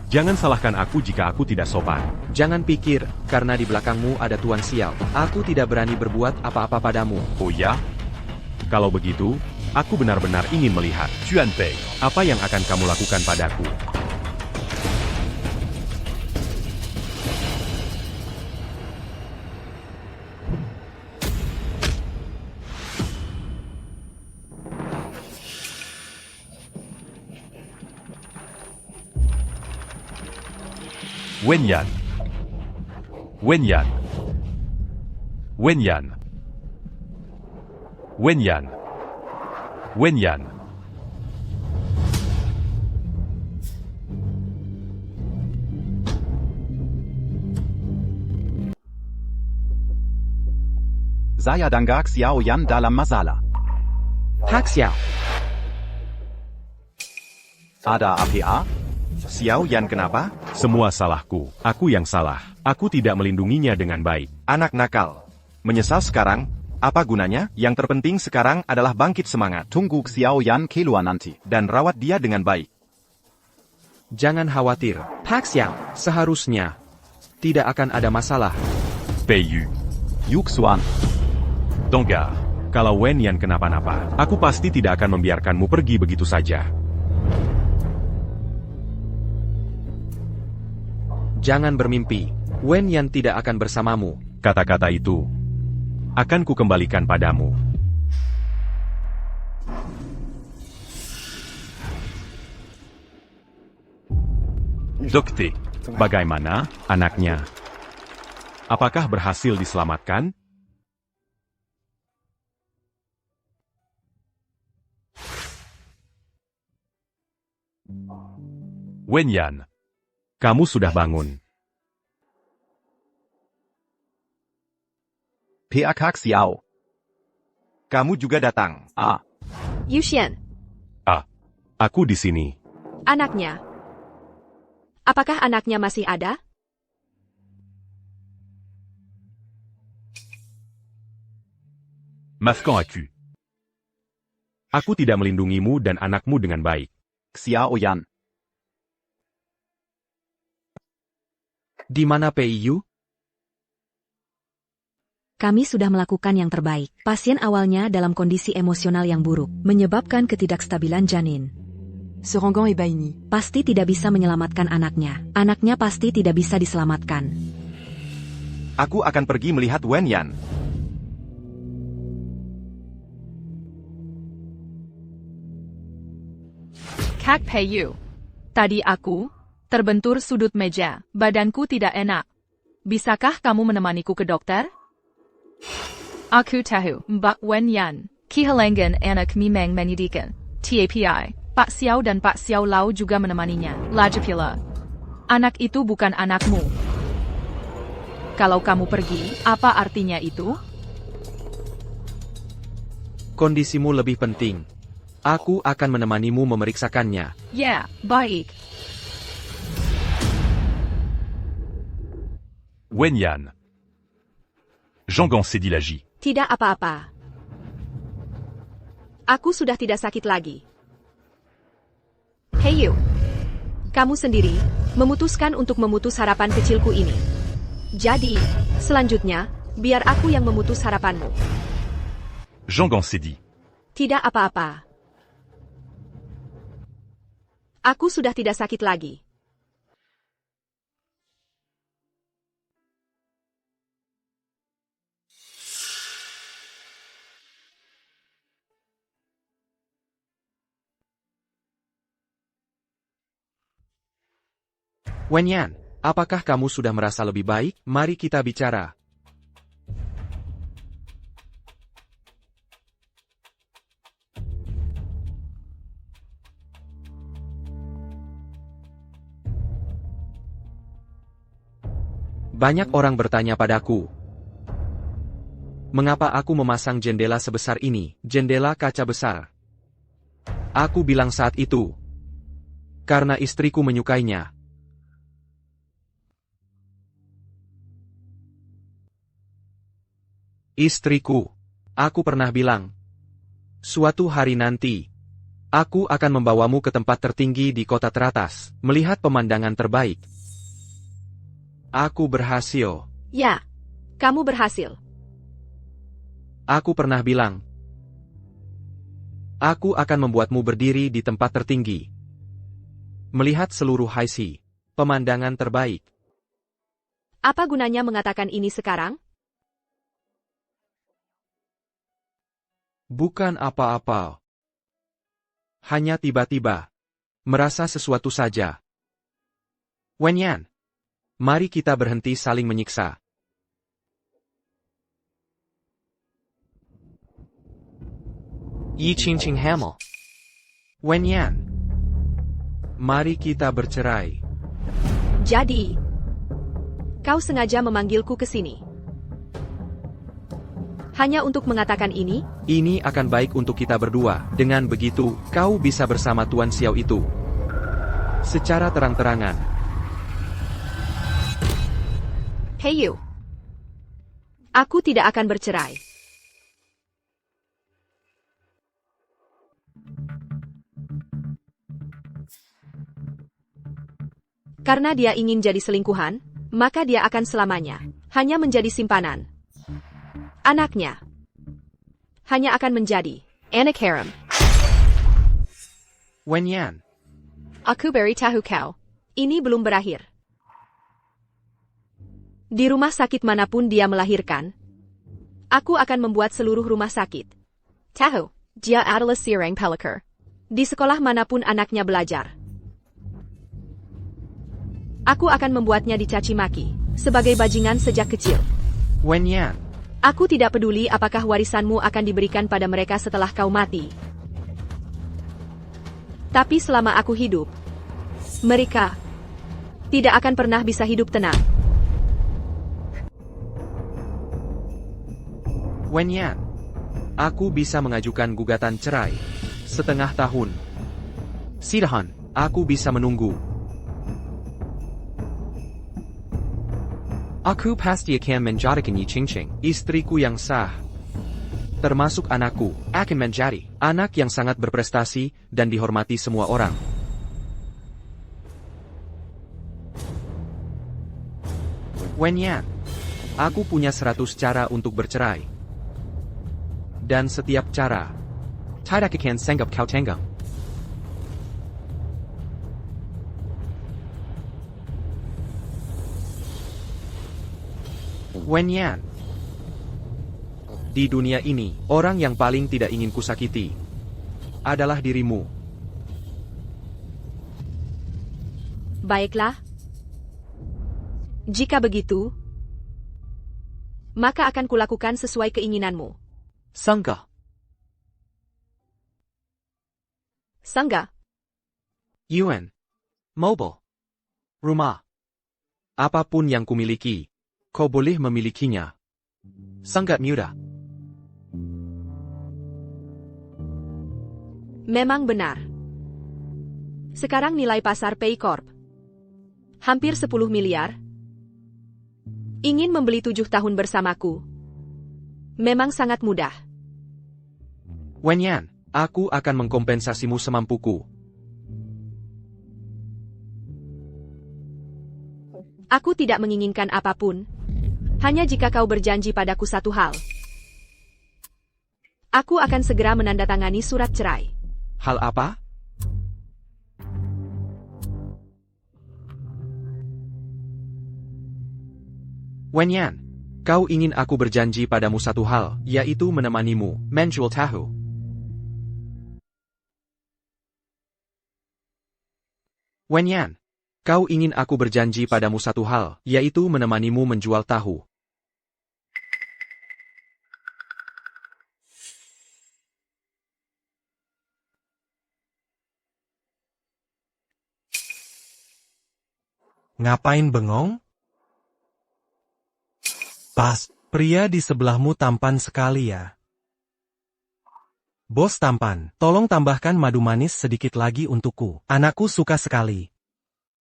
jangan salahkan aku jika aku tidak sopan. Jangan pikir, karena di belakangmu ada Tuan Xiao, aku tidak berani berbuat apa-apa padamu. Oh ya? Kalau begitu, aku benar-benar ingin melihat. Chuan Pei, apa yang akan kamu lakukan padaku? Wenyan. Wenyan. Wenyan. Wenyan. Wenyan. Saya Dangak Xiao Yan dalam masalah. Hak Xiao. Ada APA? Xiaoyan kenapa? Semua salahku. Aku yang salah. Aku tidak melindunginya dengan baik. Anak nakal. Menyesal sekarang? Apa gunanya? Yang terpenting sekarang adalah bangkit semangat. Tunggu Xiao Yan keluar nanti. Dan rawat dia dengan baik. Jangan khawatir, Hak Xiao, seharusnya tidak akan ada masalah. Peiyu. Yuxuan. Dongga. Kalau Wenyan kenapa-napa, aku pasti tidak akan membiarkanmu pergi begitu saja. Jangan bermimpi, Wenyan tidak akan bersamamu. Kata-kata itu akan kukembalikan padamu. Dokter, bagaimana anaknya? Apakah berhasil diselamatkan? Wenyan, kamu sudah bangun. PAK Xiao. Kamu juga datang. Yuxian, Aku di sini. anaknya. Apakah anaknya masih ada? Maafkan aku. Aku tidak melindungimu dan anakmu dengan baik. Xiao Yan. Di mana PIU? Kami sudah melakukan yang terbaik. Pasien awalnya dalam kondisi emosional yang buruk, menyebabkan ketidakstabilan janin. Serangan et Baini. Pasti tidak bisa menyelamatkan anaknya. Anaknya pasti tidak bisa diselamatkan. Aku akan pergi melihat Wenyan. Kak Peiyu. Tadi aku terbentur sudut meja. Badanku tidak enak. Bisakah kamu menemaniku ke dokter? Aku tahu Mbak Wenyan. Kihalangan anak memang menyedihkan. TAPI. Pak Xiao dan Pak Xiao Lau juga menemaninya. Lagipula. Anak itu bukan anakmu. Kalau kamu pergi, apa artinya itu? Kondisimu lebih penting. Aku akan menemanimu memeriksakannya. Ya, baik. Wenyan. Jean Sédilagie. Tidak apa-apa. Aku sudah tidak sakit lagi. Hei Yu, kamu sendiri memutuskan untuk memutus harapan kecilku ini. Jadi, selanjutnya, biar aku yang memutus harapanmu. Jean Sédi. Tidak apa-apa. Aku sudah tidak sakit lagi. Wenyan, apakah kamu sudah merasa lebih baik? Mari kita bicara. Banyak orang bertanya padaku, mengapa aku memasang jendela sebesar ini, jendela kaca besar? Aku bilang saat itu, karena istriku menyukainya. Istriku, aku pernah bilang, suatu hari nanti, aku akan membawamu ke tempat tertinggi di kota teratas, melihat pemandangan terbaik. Aku berhasil. Ya, kamu berhasil. Aku pernah bilang, aku akan membuatmu berdiri di tempat tertinggi. Melihat seluruh Haisi, pemandangan terbaik. Apa gunanya mengatakan ini sekarang? Bukan apa-apa. Hanya tiba-tiba. Merasa sesuatu saja. Wenyan. Mari kita berhenti saling menyiksa. Yi Qingqing Hamel. Wenyan. Mari kita bercerai. Jadi, kau sengaja memanggilku ke sini. Hanya untuk mengatakan ini? Ini akan baik untuk kita berdua. Dengan begitu, kau bisa bersama Tuan Xiao itu. Secara terang-terangan. Hei Yu. Aku tidak akan bercerai. Karena dia ingin jadi selingkuhan, maka dia akan selamanya hanya menjadi simpanan. Anaknya hanya akan menjadi anak harem. Wenyan. Aku beritahu kau, ini belum berakhir. Di rumah sakit manapun dia melahirkan, aku akan membuat seluruh rumah sakit tahu dia adalah seorang pelakor. Di sekolah manapun anaknya belajar, Aku akan membuatnya dicaci maki, sebagai bajingan sejak kecil. Wen Yan, Aku tidak peduli apakah warisanmu akan diberikan pada mereka setelah kau mati. Tapi selama aku hidup, mereka tidak akan pernah bisa hidup tenang. Wen Yan, aku bisa mengajukan gugatan cerai. Setengah tahun. Sidahan, aku bisa menunggu. Aku pasti akan menjadikan Yi Qingqing istriku yang sah. Termasuk anakku, akan menjadi anak yang sangat berprestasi dan dihormati semua orang. Wen Yan, aku punya 100 cara untuk bercerai. Dan setiap cara, tidak akan sanggup kau tanggung. Wen Yan, di dunia ini, orang yang paling tidak ingin kusakiti adalah dirimu. Baiklah. Jika begitu, maka akan kulakukan sesuai keinginanmu. Sangga, Sangga, Yuan, mobil, rumah, apapun yang kumiliki, kau boleh memilikinya. Sangat mudah. memang benar. Sekarang nilai pasar Pay Corp hampir 10 miliar. Ingin membeli 7 tahun bersamaku memang sangat mudah. Wen Yan, aku akan mengkompensasimu semampuku. Aku tidak menginginkan apapun, hanya jika kau berjanji padaku satu hal. Aku akan segera menandatangani surat cerai. Hal apa? Wen Yan, kau ingin aku berjanji padamu satu hal, yaitu menemanimu menjual tahu. Wen Yan, kau ingin aku berjanji padamu satu hal, yaitu menemanimu menjual tahu. Ngapain bengong? Pas, pria di sebelahmu tampan sekali ya. Bos tampan, tolong tambahkan madu manis sedikit lagi untukku. Anakku suka sekali.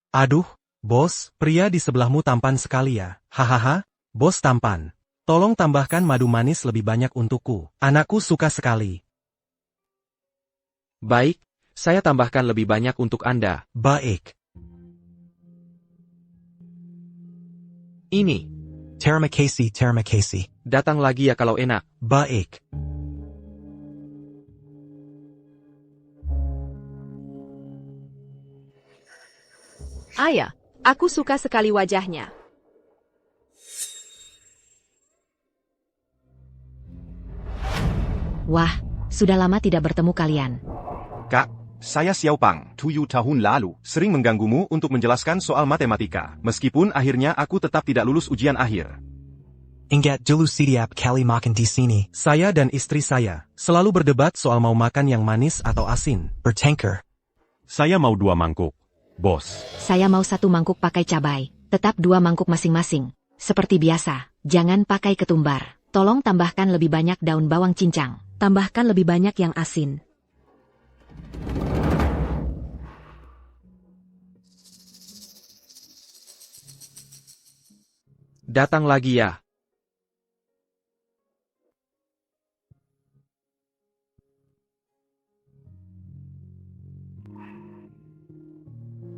Aduh, bos, pria di sebelahmu tampan sekali ya. Hahaha, bos tampan. Tolong tambahkan madu manis lebih banyak untukku. Anakku suka sekali. Baik, saya tambahkan lebih banyak untuk Anda. Baik. Ini, Terima kasih. datang lagi ya kalau enak. Baik. Ayah, aku suka sekali wajahnya. Wah, sudah lama tidak bertemu kalian. Kak, saya Xiao Pang. 7 tahun lalu, sering mengganggumu untuk menjelaskan soal matematika. Meskipun akhirnya aku tetap tidak lulus ujian akhir. Ingat dulu setiap kali makan di sini. Saya dan istri saya selalu berdebat soal mau makan yang manis atau asin. Bertengkar. Saya mau 2 mangkuk, bos. Saya mau 1 mangkuk pakai cabai, tetap 2 mangkuk masing-masing. Seperti biasa, jangan pakai ketumbar. Tolong tambahkan lebih banyak daun bawang cincang. Tambahkan lebih banyak yang asin. Datang lagi ya.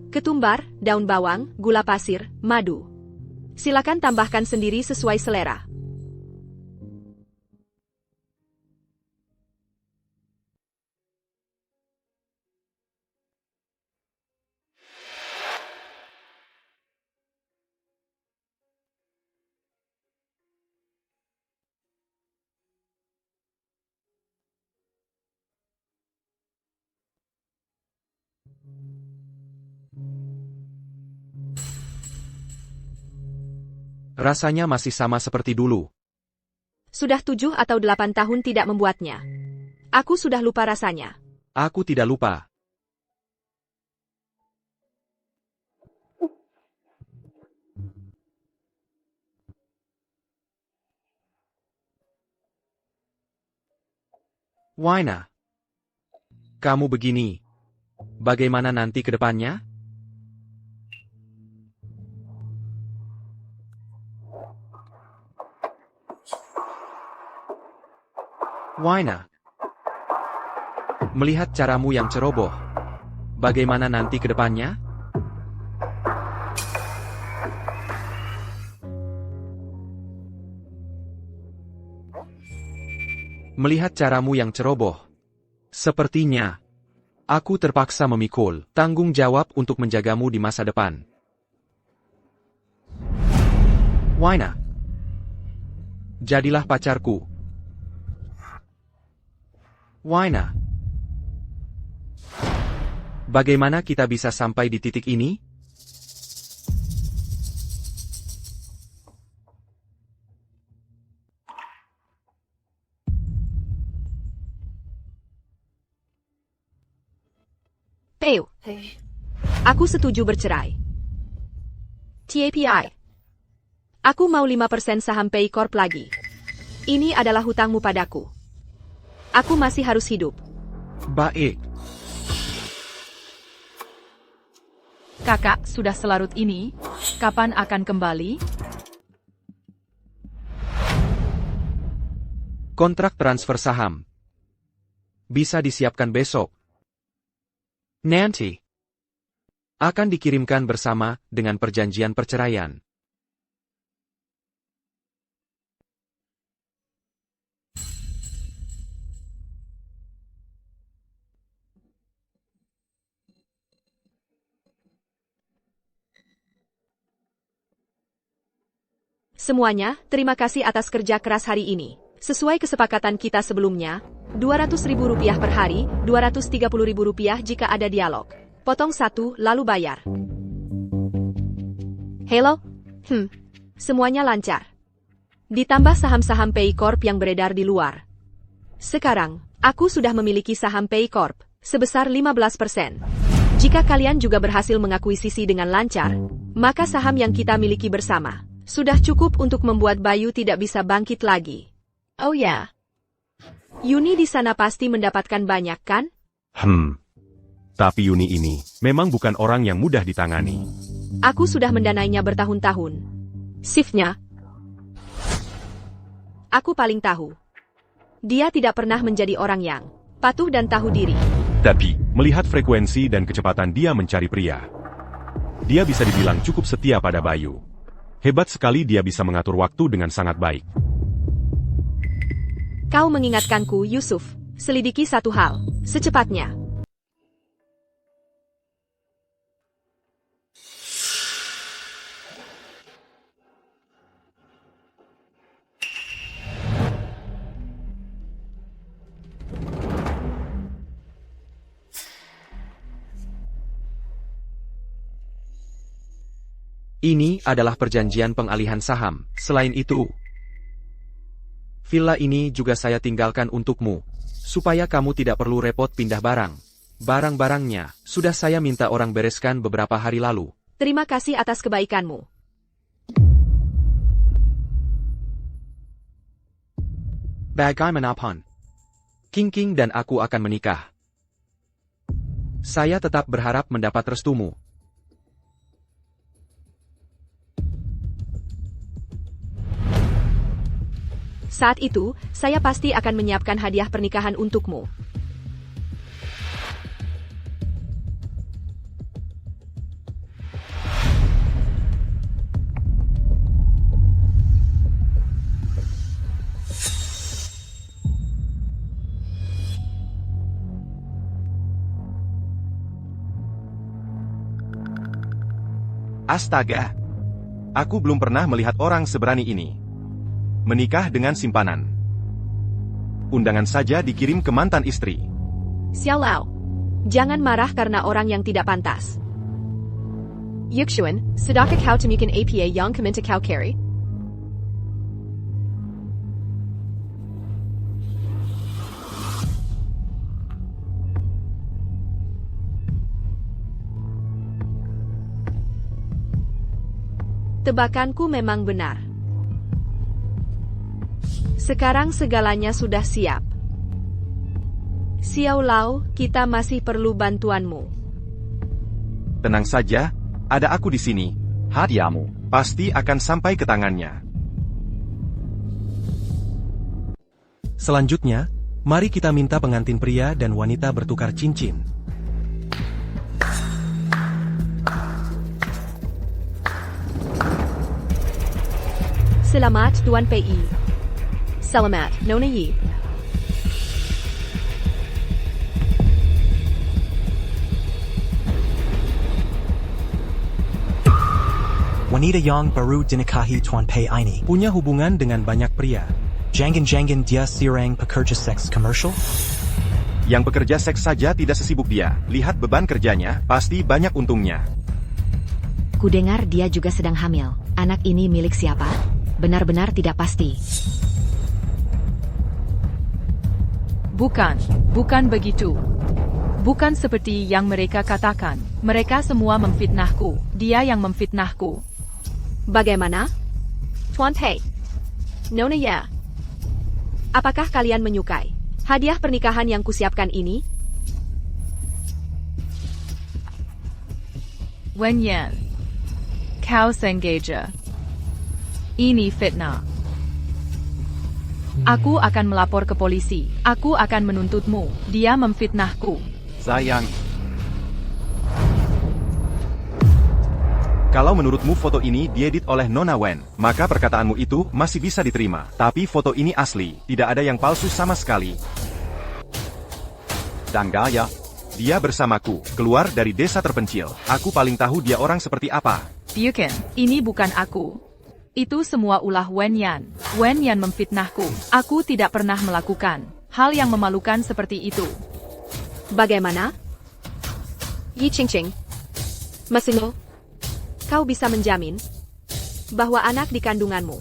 Ketumbar, daun bawang, gula pasir, madu. Silakan tambahkan sendiri sesuai selera. Rasanya masih sama seperti dulu. Sudah 7 atau 8 tahun tidak membuatnya. Aku sudah lupa rasanya. Aku tidak lupa. Waina, kamu begini. Bagaimana nanti ke depannya? Waina, melihat caramu yang ceroboh, bagaimana nanti ke depannya? Melihat caramu yang ceroboh, sepertinya aku terpaksa memikul tanggung jawab untuk menjagamu di masa depan. Waina, jadilah pacarku. Waina, bagaimana kita bisa sampai di titik ini? Peu. Aku setuju bercerai. TAPI. Aku mau 5% saham Pei Corp lagi. Ini adalah hutangmu padaku. Aku masih harus hidup. Baik. Kakak, sudah selarut ini? Kapan akan kembali? Kontrak transfer saham bisa disiapkan besok. Nanti akan dikirimkan bersama dengan perjanjian perceraian. Semuanya, terima kasih atas kerja keras hari ini. Sesuai kesepakatan kita sebelumnya, Rp200.000 per hari, Rp230.000 jika ada dialog. Potong 1, lalu bayar. Hello? Semuanya lancar. Ditambah saham-saham Pei Corp yang beredar di luar. Sekarang, aku sudah memiliki saham Pei Corp sebesar 15%. Jika kalian juga berhasil mengakuisisi dengan lancar, maka saham yang kita miliki bersama sudah cukup untuk membuat Bayu tidak bisa bangkit lagi. Oh ya. Yuni di sana pasti mendapatkan banyak, kan? Tapi Yuni ini memang bukan orang yang mudah ditangani. Aku sudah mendanainya bertahun-tahun. Shiftnya, aku paling tahu. Dia tidak pernah menjadi orang yang patuh dan tahu diri. Tapi, melihat frekuensi dan kecepatan dia mencari pria, dia bisa dibilang cukup setia pada Bayu. Hebat sekali dia bisa mengatur waktu dengan sangat baik. Kau mengingatkanku, Yusuf. Selidiki satu hal, secepatnya. Ini adalah perjanjian pengalihan saham. Selain itu, villa ini juga saya tinggalkan untukmu, supaya kamu tidak perlu repot pindah barang. Barang-barangnya sudah saya minta orang bereskan beberapa hari lalu. Terima kasih atas kebaikanmu. Bagaimanapun, King dan aku akan menikah. Saya tetap berharap mendapat restumu. Saat itu, saya pasti akan menyiapkan hadiah pernikahan untukmu. Astaga! Aku belum pernah melihat orang seberani ini. Menikah dengan simpanan. Undangan saja dikirim ke mantan istri. Xiao Lao, jangan marah karena orang yang tidak pantas. Yuxuan, sedaka kau temukan apa yang kau minta kau carry? Tebakanku memang benar. Sekarang segalanya sudah siap. Xiao Lao, kita masih perlu bantuanmu. Tenang saja, ada aku di sini. Hadiahmu. Pasti akan sampai ke tangannya. Selanjutnya, mari kita minta pengantin pria dan wanita bertukar cincin. Selamat Tuan Pei. Selamat Nona Yi. Wanita yang baru dinikahi Tuan Pei ini Punya hubungan dengan banyak pria. jangan-jangan dia seorang pekerja seks komersial? Yang bekerja seks saja tidak sesibuk dia. Lihat beban kerjanya, pasti banyak untungnya. Kudengar dia juga sedang hamil. Anak ini milik siapa? Benar-benar tidak pasti. Bukan begitu. Bukan seperti yang mereka katakan. Mereka semua memfitnahku. Dia yang memfitnahku. Bagaimana? Tuan Pei. Nona ya. Apakah kalian menyukai hadiah pernikahan yang kusiapkan ini? Wen Yan. Kau sengaja. Ini fitnah. Aku akan melapor ke polisi. Aku akan menuntutmu. Dia memfitnahku. Sayang, Kalau menurutmu foto ini diedit oleh Nona Wen, maka perkataanmu itu masih bisa diterima. Tapi foto ini asli, tidak ada yang palsu sama sekali. dan gaya. Dia bersamaku, keluar dari desa terpencil. Aku paling tahu dia orang seperti apa. Bukan, ini bukan aku. Itu semua ulah Wen Yan. Wen Yan memfitnahku. Aku tidak pernah melakukan hal yang memalukan seperti itu. Bagaimana? Yi Qingqing. Masino, kau bisa menjamin bahwa anak di kandunganmu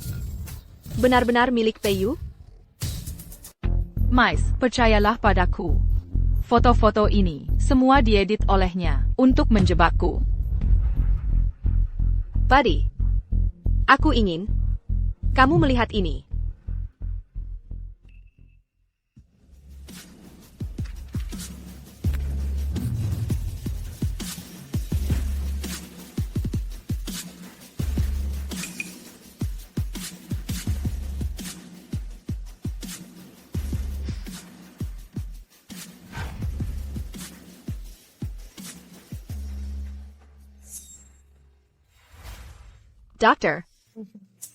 benar-benar milik Peiyu? Mais, percayalah padaku. Foto-foto ini, semua diedit olehnya, untuk menjebakku. Buddy, aku ingin kamu melihat ini. Dokter,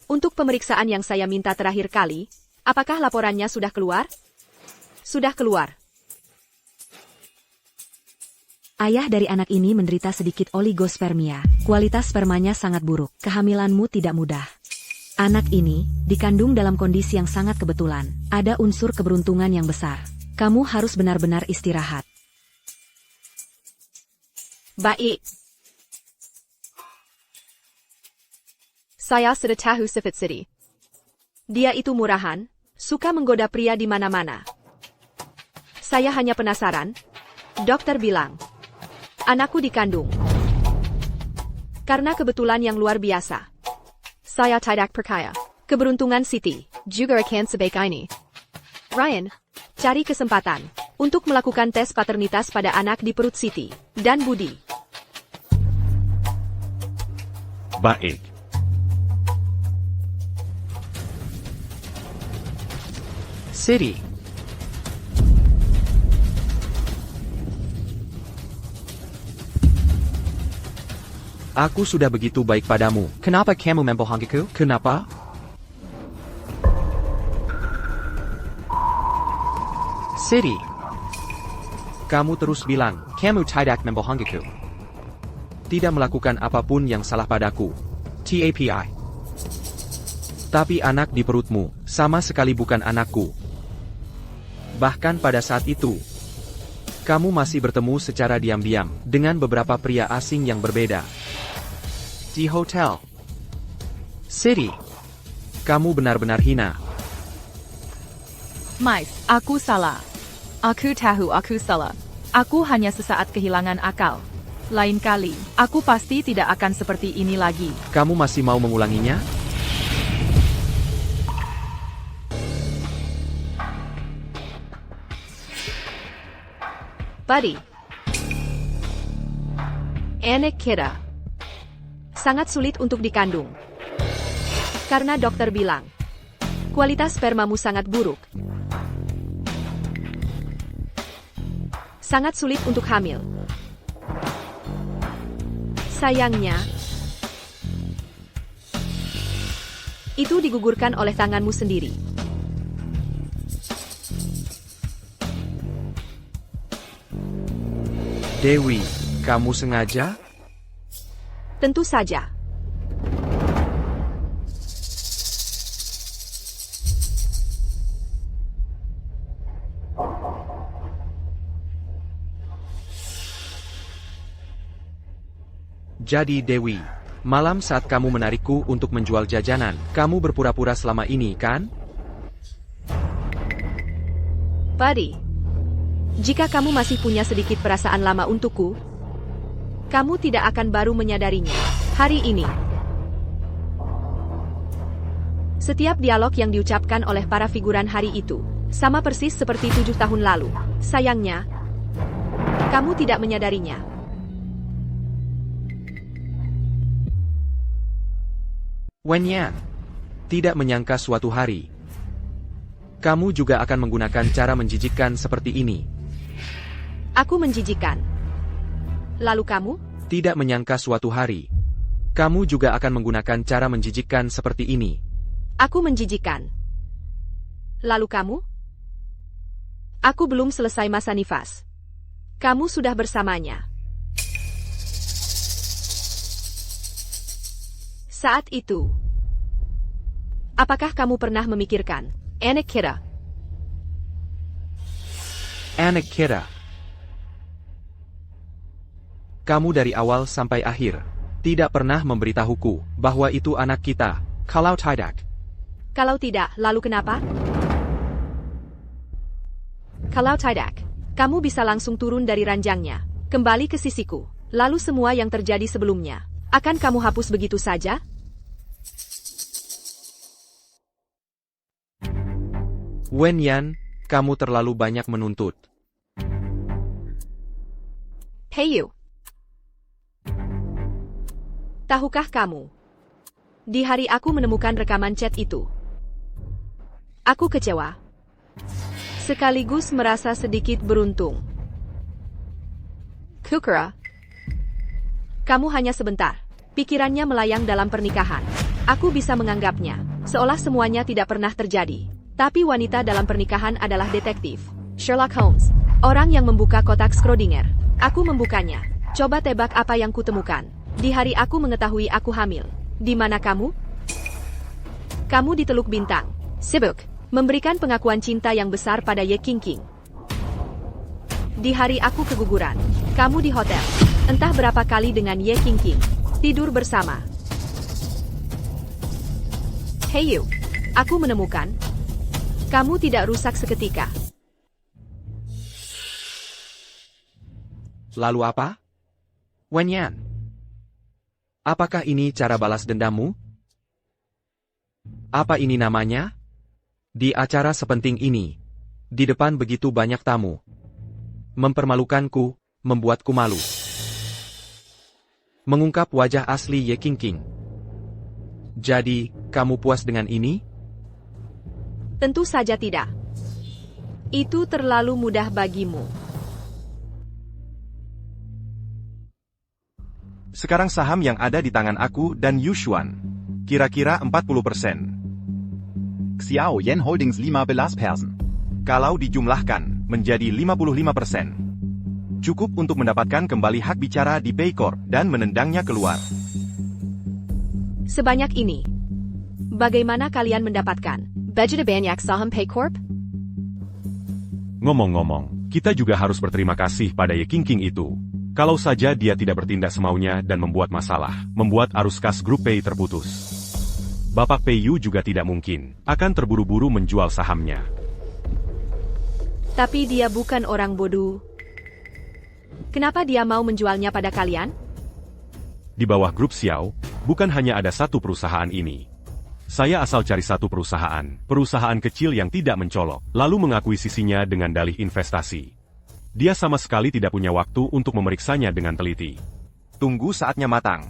untuk pemeriksaan yang saya minta terakhir kali, apakah laporannya sudah keluar? Sudah keluar. Ayah dari anak ini menderita sedikit oligospermia. Kualitas spermanya sangat buruk. Kehamilanmu tidak mudah. Anak ini dikandung dalam kondisi yang sangat kebetulan. Ada unsur keberuntungan yang besar. Kamu harus benar-benar istirahat. Baik. Saya sudah tahu sifat Siri. Dia itu murahan, suka menggoda pria di mana-mana. Saya hanya penasaran. Dokter bilang, anakku dikandung. Karena kebetulan yang luar biasa. Saya tidak percaya. Keberuntungan Siti juga akan sebaik ini. Ryan, cari kesempatan untuk melakukan tes paternitas pada anak di perut Siti dan Budi. Baik. Siri. Aku sudah begitu baik padamu. Kenapa kamu membohongiku? Kenapa? Siri. Kamu terus bilang, kamu tidak membohongiku. Tidak melakukan apapun yang salah padaku. TAPI. Tapi anak di perutmu, sama sekali bukan anakku. Bahkan pada saat itu, kamu masih bertemu secara diam-diam dengan beberapa pria asing yang berbeda. Di hotel. Siri, kamu benar-benar hina. Mais, aku salah. Aku tahu aku salah. Aku hanya sesaat kehilangan akal. Lain kali, aku pasti tidak akan seperti ini lagi. Kamu masih mau mengulanginya? Buddy. Anak kira. Sangat sulit untuk dikandung. Karena dokter bilang, kualitas spermamu sangat buruk. Sangat sulit untuk hamil. Sayangnya, itu digugurkan oleh tanganmu sendiri. Dewi, kamu sengaja? Tentu saja. Jadi Dewi, malam saat kamu menarikku untuk menjual jajanan, kamu berpura-pura selama ini, kan? Buddy, jika kamu masih punya sedikit perasaan lama untukku, kamu tidak akan baru menyadarinya hari ini. Setiap dialog yang diucapkan oleh para figuran hari itu, sama persis seperti 7 tahun lalu. Sayangnya, kamu tidak menyadarinya. Wen Yan, tidak menyangka suatu hari, kamu juga akan menggunakan cara menjijikkan seperti ini. Aku menjijikkan. Lalu kamu? Tidak menyangka suatu hari, kamu juga akan menggunakan cara menjijikkan seperti ini. Aku menjijikkan. Lalu kamu? Aku belum selesai masa nifas. Kamu sudah bersamanya. Saat itu, apakah kamu pernah memikirkan, anak kira? Anak kira. Kamu dari awal sampai akhir tidak pernah memberitahuku bahwa itu anak kita, kalau tidak. Kalau tidak, lalu kenapa? Kalau tidak, kamu bisa langsung turun dari ranjangnya, kembali ke sisiku, lalu semua yang terjadi sebelumnya akan kamu hapus begitu saja? Wen Yan, kamu terlalu banyak menuntut. Hey you. Tahukah kamu? Di hari aku menemukan rekaman chat itu, aku kecewa. Sekaligus merasa sedikit beruntung. Kukra, kamu hanya sebentar. Pikirannya melayang dalam pernikahan. Aku bisa menganggapnya seolah semuanya tidak pernah terjadi. Tapi wanita dalam pernikahan adalah detektif Sherlock Holmes, orang yang membuka kotak Schrödinger. Aku membukanya. Coba tebak apa yang kutemukan. Di hari aku mengetahui aku hamil. Di mana kamu? Kamu di Teluk Bintang, sibuk memberikan pengakuan cinta yang besar pada Ye Qingqing. Di hari aku keguguran, kamu di hotel, entah berapa kali dengan Ye Qingqing, tidur bersama. Hey you, aku menemukan kamu tidak rusak seketika. Lalu apa? Wen Yan, apakah ini cara balas dendammu? Apa ini namanya? Di acara sepenting ini, di depan begitu banyak tamu, mempermalukanku, membuatku malu. Mengungkap wajah asli Ye Qingqing. Jadi, kamu puas dengan ini? Tentu saja tidak. Itu terlalu mudah bagimu. Sekarang saham yang ada di tangan aku dan Yushuan, kira-kira 40%. Xiao Yan Holdings 15%. Kalau dijumlahkan, menjadi 55%. Cukup untuk mendapatkan kembali hak bicara di Paycorp dan menendangnya keluar. Sebanyak ini. Bagaimana kalian mendapatkan budget banyak saham Paycorp? Ngomong-ngomong, kita juga harus berterima kasih pada Ye Qingqing itu. Kalau saja dia tidak bertindak semaunya dan membuat masalah, membuat arus kas grup Pei terputus. Bapak Pei Yu juga tidak mungkin akan terburu-buru menjual sahamnya. Tapi dia bukan orang bodoh. Kenapa dia mau menjualnya pada kalian? Di bawah grup Xiao, bukan hanya ada satu perusahaan ini. Saya asal cari satu perusahaan kecil yang tidak mencolok, lalu mengakuisisinya dengan dalih investasi. Dia sama sekali tidak punya waktu untuk memeriksanya dengan teliti. Tunggu saatnya matang.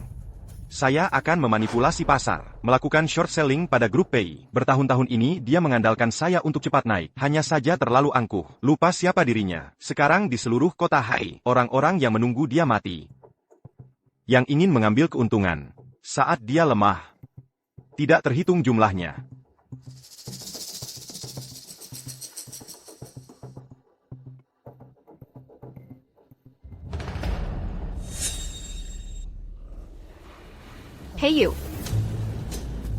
Saya akan memanipulasi pasar, melakukan short selling pada grup Pei. Bertahun-tahun ini dia mengandalkan saya untuk cepat naik, hanya saja terlalu angkuh, lupa siapa dirinya. Sekarang di seluruh kota Hai, orang-orang yang menunggu dia mati. Yang ingin mengambil keuntungan. Saat dia lemah, tidak terhitung jumlahnya. Hey you.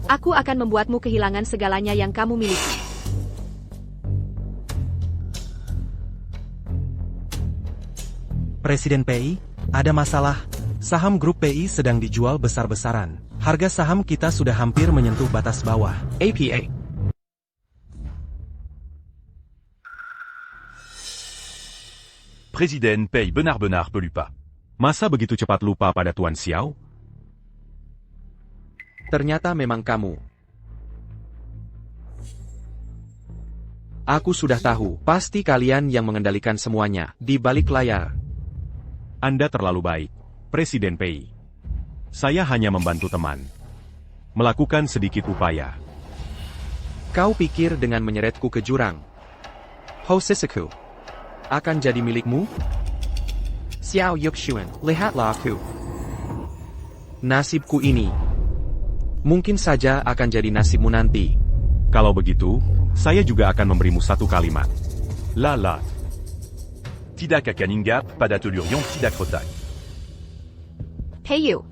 Aku akan membuatmu kehilangan segalanya yang kamu miliki. Presiden PI, ada masalah. Saham grup PI sedang dijual besar-besaran. Harga saham kita sudah hampir menyentuh batas bawah. APA. Presiden Pei benar-benar pelupa. Masa begitu cepat lupa pada Tuan Xiao? Ternyata memang kamu. Aku sudah tahu, pasti kalian yang mengendalikan semuanya, di balik layar. Anda terlalu baik, Presiden Pei. Saya hanya membantu teman. Melakukan sedikit upaya. Kau pikir dengan menyeretku ke jurang, Hoshisaku akan jadi milikmu? Xiao Yuxuan, lihatlah aku. Nasibku ini mungkin saja akan jadi nasibmu nanti. Kalau begitu, saya juga akan memberimu satu kalimat. Lala. Tidak akan hinggap pada telur yang tidak kotak. Hey you.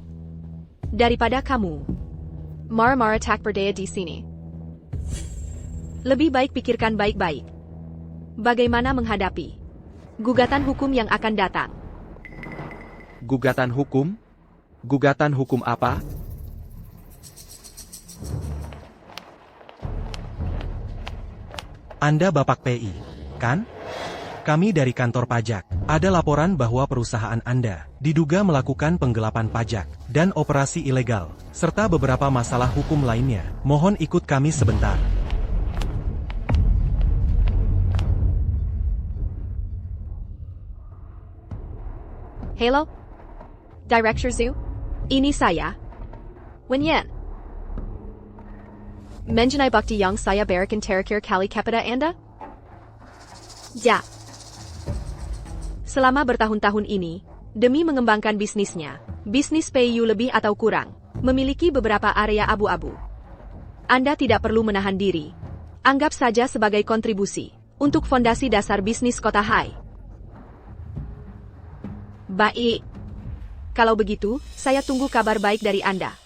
Daripada kamu marah-marah tak berdaya di sini. Lebih baik pikirkan baik-baik. Bagaimana menghadapi gugatan hukum yang akan datang. Gugatan hukum? Gugatan hukum apa? Anda Bapak PI, kan? Kami dari kantor pajak. Ada laporan bahwa perusahaan Anda diduga melakukan penggelapan pajak dan operasi ilegal, serta beberapa masalah hukum lainnya. Mohon ikut kami sebentar. Hello? Director Zhu? Ini saya. Wen Yan. Mengenai bukti yang saya berikan terakhir kali kepada Anda? Ya. Selama bertahun-tahun ini, demi mengembangkan bisnisnya, bisnis PayU lebih atau kurang memiliki beberapa area abu-abu. Anda tidak perlu menahan diri. Anggap saja sebagai kontribusi untuk fondasi dasar bisnis kota Hai. Baik. Kalau begitu, saya tunggu kabar baik dari Anda.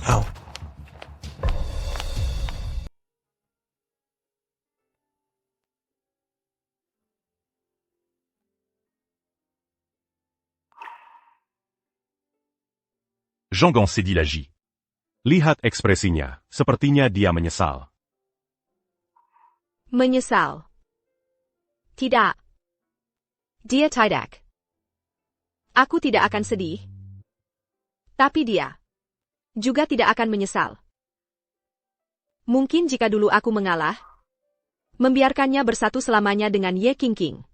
Hao. Jean Gong Lagi. Lihat ekspresinya, sepertinya dia menyesal. Menyesal. Tidak. Dia tidak. Aku tidak akan sedih. Tapi dia juga tidak akan menyesal. Mungkin jika dulu aku mengalah, membiarkannya bersatu selamanya dengan Ye Qingqing.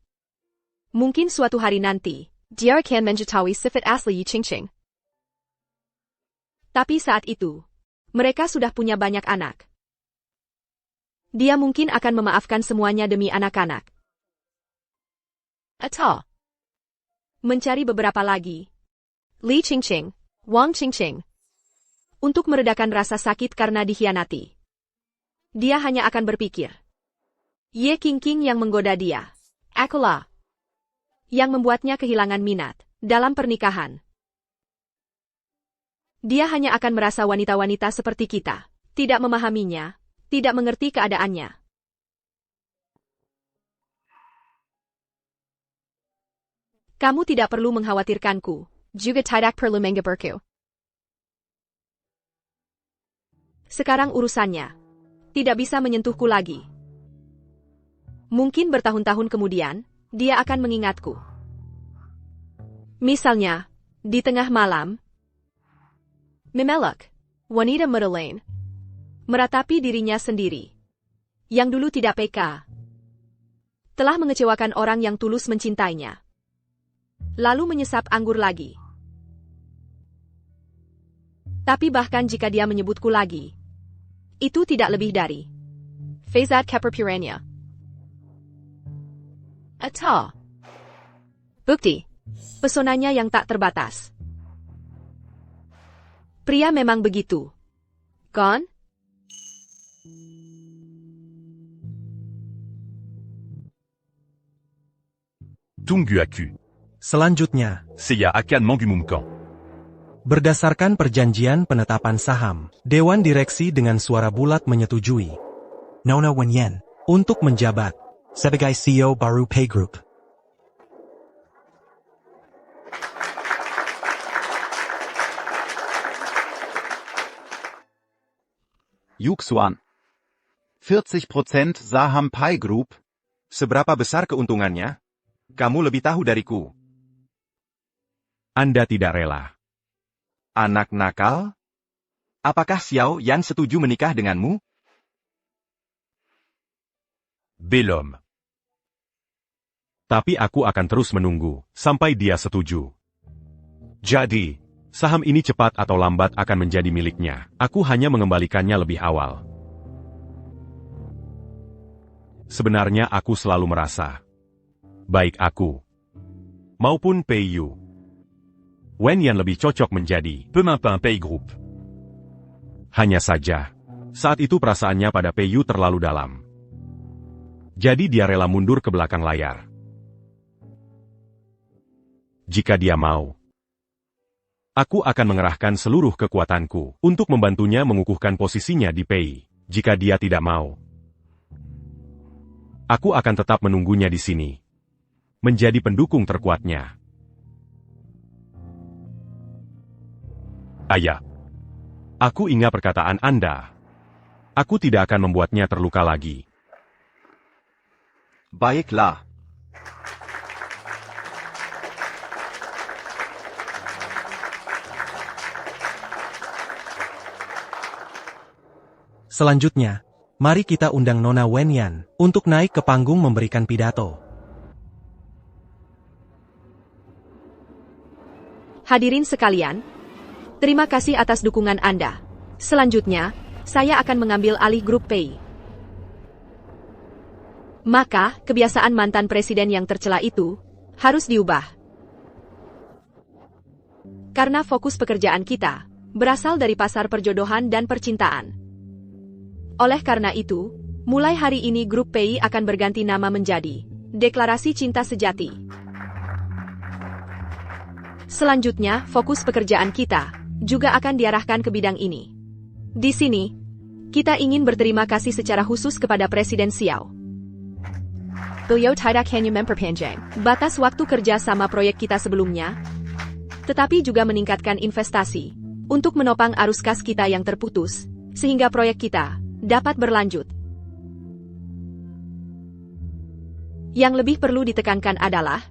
Mungkin suatu hari nanti, dia akan mengetahui sifat asli Ye Qingqing. Tapi saat itu, mereka sudah punya banyak anak. Dia mungkin akan memaafkan semuanya demi anak-anak. Atau mencari beberapa lagi. Li Qingqing, Wang Qingqing. Untuk meredakan rasa sakit karena dikhianati. Dia hanya akan berpikir. Ye Qingqing yang menggoda dia. Akulah yang membuatnya kehilangan minat dalam pernikahan. Dia hanya akan merasa wanita-wanita seperti kita tidak memahaminya, tidak mengerti keadaannya. Kamu tidak perlu mengkhawatirkanku, juga tidak perlu menggeberku. Sekarang urusannya tidak bisa menyentuhku lagi. Mungkin bertahun-tahun kemudian, dia akan mengingatku. Misalnya, di tengah malam, Mimelek, wanita muda lain, meratapi dirinya sendiri, yang dulu tidak peka, telah mengecewakan orang yang tulus mencintainya, lalu menyesap anggur lagi. Tapi bahkan jika dia menyebutku lagi, itu tidak lebih dari Faizat Keperpuranya. Atau bukti pesonanya yang tak terbatas. Pria memang begitu, kan? Tunggu aku. Selanjutnya, Saya akan mengumumkan. berdasarkan perjanjian penetapan saham, Dewan Direksi dengan suara bulat menyetujui Nona Wenyan, untuk menjabat sebagai CEO baru Pay Group. Yuxuan. 40% saham Pay Group. Seberapa besar keuntungannya? Kamu lebih tahu dariku. Anda tidak rela. Anak nakal? Apakah Xiao Yan setuju menikah denganmu? Belum. Tapi aku akan terus menunggu, sampai dia setuju. Jadi, saham ini cepat atau lambat akan menjadi miliknya. Aku hanya mengembalikannya lebih awal. Sebenarnya aku selalu merasa, baik aku, maupun Pei Yu, Wen Yan lebih cocok menjadi pemimpin Pei Group. Hanya saja, saat itu perasaannya pada Pei Yu terlalu dalam. Jadi dia rela mundur ke belakang layar. Jika dia mau, aku akan mengerahkan seluruh kekuatanku untuk membantunya mengukuhkan posisinya di Pei. Jika dia tidak mau, aku akan tetap menunggunya di sini, menjadi pendukung terkuatnya. Ayah, aku ingat perkataan Anda. Aku tidak akan membuatnya terluka lagi. Baiklah. Selanjutnya, mari kita undang Nona Wenyan untuk naik ke panggung memberikan pidato. Hadirin sekalian, terima kasih atas dukungan Anda. Selanjutnya, saya akan mengambil alih grup Pei. Maka, kebiasaan mantan presiden yang tercela itu harus diubah. Karena fokus pekerjaan kita berasal dari pasar perjodohan dan percintaan. Oleh karena itu, mulai hari ini grup Pei akan berganti nama menjadi Deklarasi Cinta Sejati. Selanjutnya, fokus pekerjaan kita juga akan diarahkan ke bidang ini. Di sini, kita ingin berterima kasih secara khusus kepada Presiden Xiao. Beliau tidak hanya memperpanjang batas waktu kerja sama proyek kita sebelumnya, tetapi juga meningkatkan investasi untuk menopang arus kas kita yang terputus, sehingga proyek kita dapat berlanjut. Yang lebih perlu ditekankan adalah,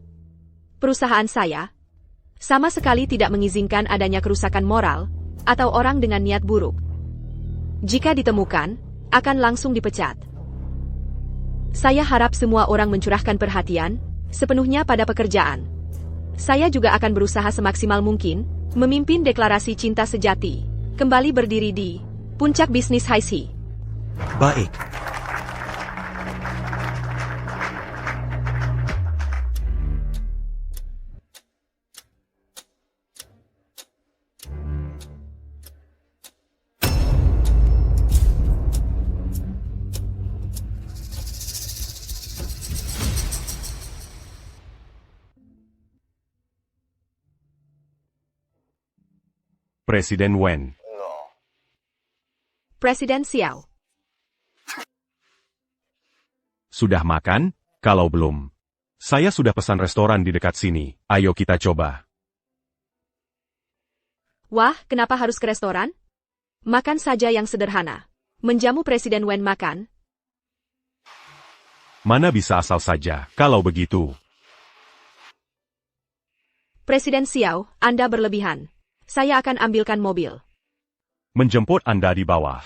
perusahaan saya sama sekali tidak mengizinkan adanya kerusakan moral atau orang dengan niat buruk. Jika ditemukan, akan langsung dipecat. Saya harap semua orang mencurahkan perhatian sepenuhnya pada pekerjaan. Saya juga akan berusaha semaksimal mungkin memimpin Deklarasi Cinta Sejati kembali berdiri di puncak bisnis Haisi. Baik. Presiden Wen. Presiden Xiao. Sudah makan? Kalau belum, saya sudah pesan restoran di dekat sini. Ayo kita coba. Wah, kenapa harus ke restoran? Makan saja yang sederhana. Menjamu Presiden Wen makan? Mana bisa asal saja, kalau begitu. Presiden Xiao, Anda berlebihan. Saya akan ambilkan mobil. Menjemput Anda di bawah.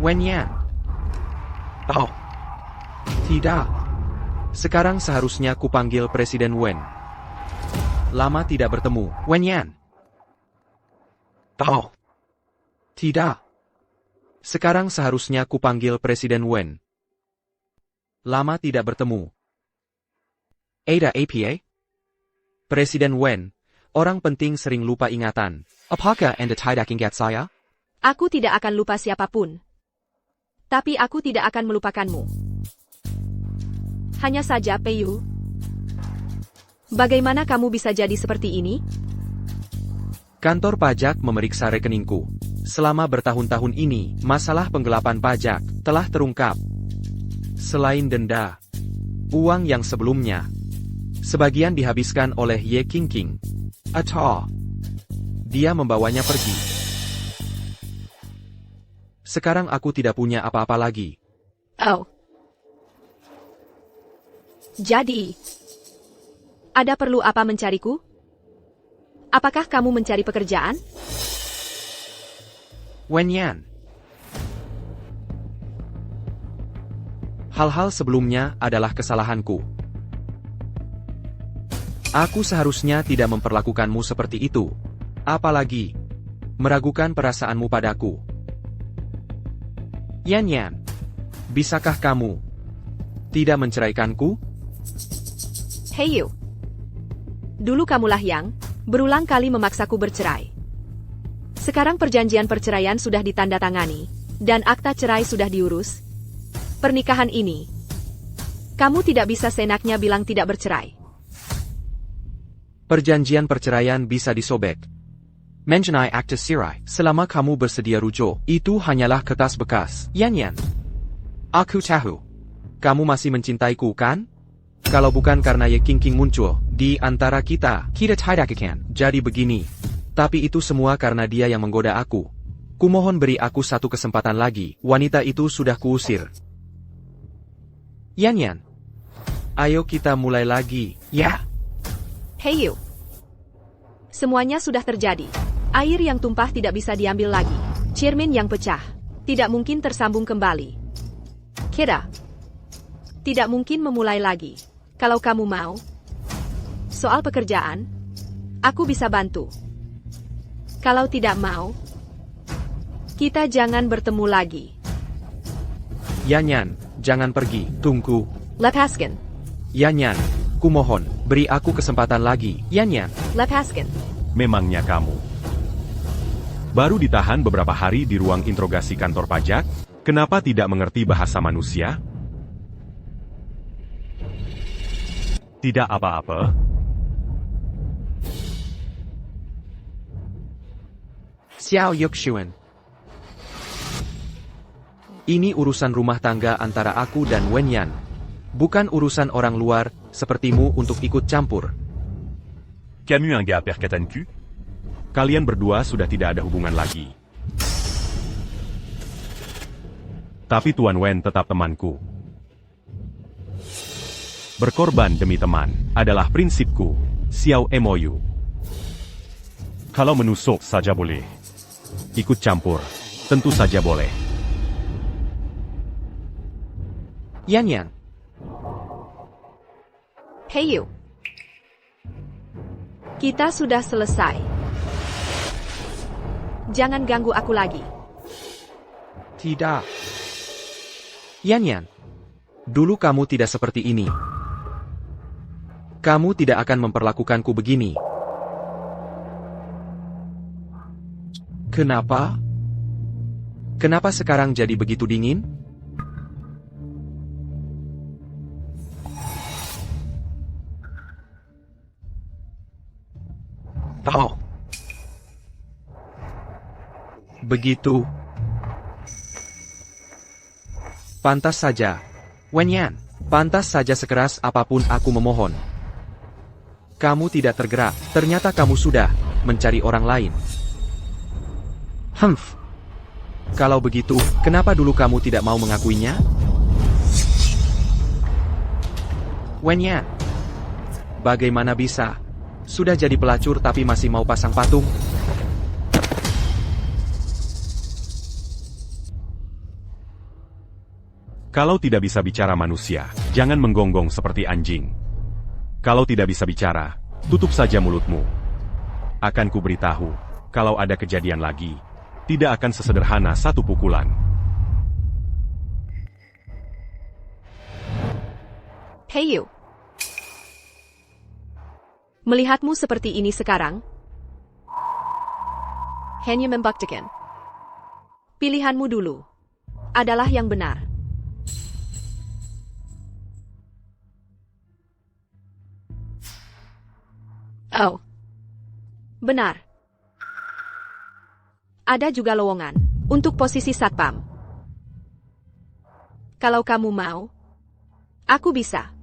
Wen Yan. Oh. Tidak. Sekarang seharusnya kupanggil Presiden Wen. Lama tidak bertemu. Wen Yan. Oh. Tidak. Sekarang seharusnya kupanggil Presiden Wen. Lama tidak bertemu. Ada apa? Presiden Wen, orang penting sering lupa ingatan. Apakah Anda tidak ingat saya? Aku tidak akan lupa siapapun. Tapi aku tidak akan melupakanmu. Hanya saja, Peiyu. Bagaimana kamu bisa jadi seperti ini? Kantor pajak memeriksa rekeningku. Selama bertahun-tahun ini, masalah penggelapan pajak telah terungkap. Selain denda, uang yang sebelumnya, sebagian dihabiskan oleh Ye Qingqing. Atau, dia membawanya pergi. Sekarang aku tidak punya apa-apa lagi. Oh. Jadi, ada perlu apa mencariku? Apakah kamu mencari pekerjaan? Wen Yan. Hal-hal sebelumnya adalah kesalahanku. Aku seharusnya tidak memperlakukanmu seperti itu. Apalagi, meragukan perasaanmu padaku. Yan Yan, bisakah kamu tidak menceraikanku? Hei Yu. Dulu kamulah yang berulang kali memaksaku bercerai. Sekarang perjanjian perceraian sudah ditandatangani, dan akta cerai sudah diurus. Pernikahan ini, kamu tidak bisa seenaknya bilang tidak bercerai. Perjanjian perceraian bisa disobek. Mengenai akte cerai, selama kamu bersedia rujuk, itu hanyalah kertas bekas. Yan Yan. Aku tahu. Kamu masih mencintaiku, kan? Kalau bukan karena Ye Qingqing muncul di antara kita tidak akan jadi begini. Tapi itu semua karena dia yang menggoda aku. Kumohon beri aku satu kesempatan lagi. Wanita itu sudah kuusir. Yan Yan. Ayo kita mulai lagi, ya. Hei Yu. Semuanya sudah terjadi. Air yang tumpah tidak bisa diambil lagi. Cermin yang pecah tidak mungkin tersambung kembali. Kira tidak mungkin memulai lagi. Kalau kamu mau. Soal pekerjaan, aku bisa bantu. Kalau tidak mau, kita jangan bertemu lagi. Yan Yan, jangan pergi. Tunggu. Lepaskan. Yan Yan, kumohon, beri aku kesempatan lagi. Yan Yan. Lepaskan. Memangnya kamu baru ditahan beberapa hari di ruang interogasi kantor pajak? Kenapa tidak mengerti bahasa manusia? Tidak apa-apa. Xiao Yuxuan. Ini urusan rumah tangga antara aku dan Wen Yan. Bukan urusan orang luar, sepertimu untuk ikut campur. Kamu yang diaperketanku? Kalian berdua sudah tidak ada hubungan lagi. Tapi Tuan Wen tetap temanku. Berkorban demi teman adalah prinsipku. Xiao MOU. Kalau menusuk saja boleh. Ikut campur, tentu saja boleh. Yan Yan. Hei Yu. Kita sudah selesai. Jangan ganggu aku lagi. Tidak. Yan Yan. Dulu kamu tidak seperti ini. Kamu tidak akan memperlakukanku begini. Kenapa? Kenapa sekarang jadi begitu dingin? Oh, Begitu. Pantas saja. Wen Yan, pantas saja sekeras apapun aku memohon. Kamu tidak tergerak, ternyata kamu sudah mencari orang lain. Humph. Kalau begitu, kenapa dulu kamu tidak mau mengakuinya? Wen Yan, bagaimana bisa? Sudah jadi pelacur tapi masih mau pasang patung? Kalau tidak bisa bicara manusia, jangan menggonggong seperti anjing. Kalau tidak bisa bicara, tutup saja mulutmu. Akan kuberitahu, kalau ada kejadian lagi, tidak akan sesederhana satu pukulan. Hey you. Melihatmu seperti ini sekarang, hanya membuktikan pilihanmu dulu adalah yang benar. Oh. Benar. Ada juga lowongan untuk posisi satpam. Kalau kamu mau, aku bisa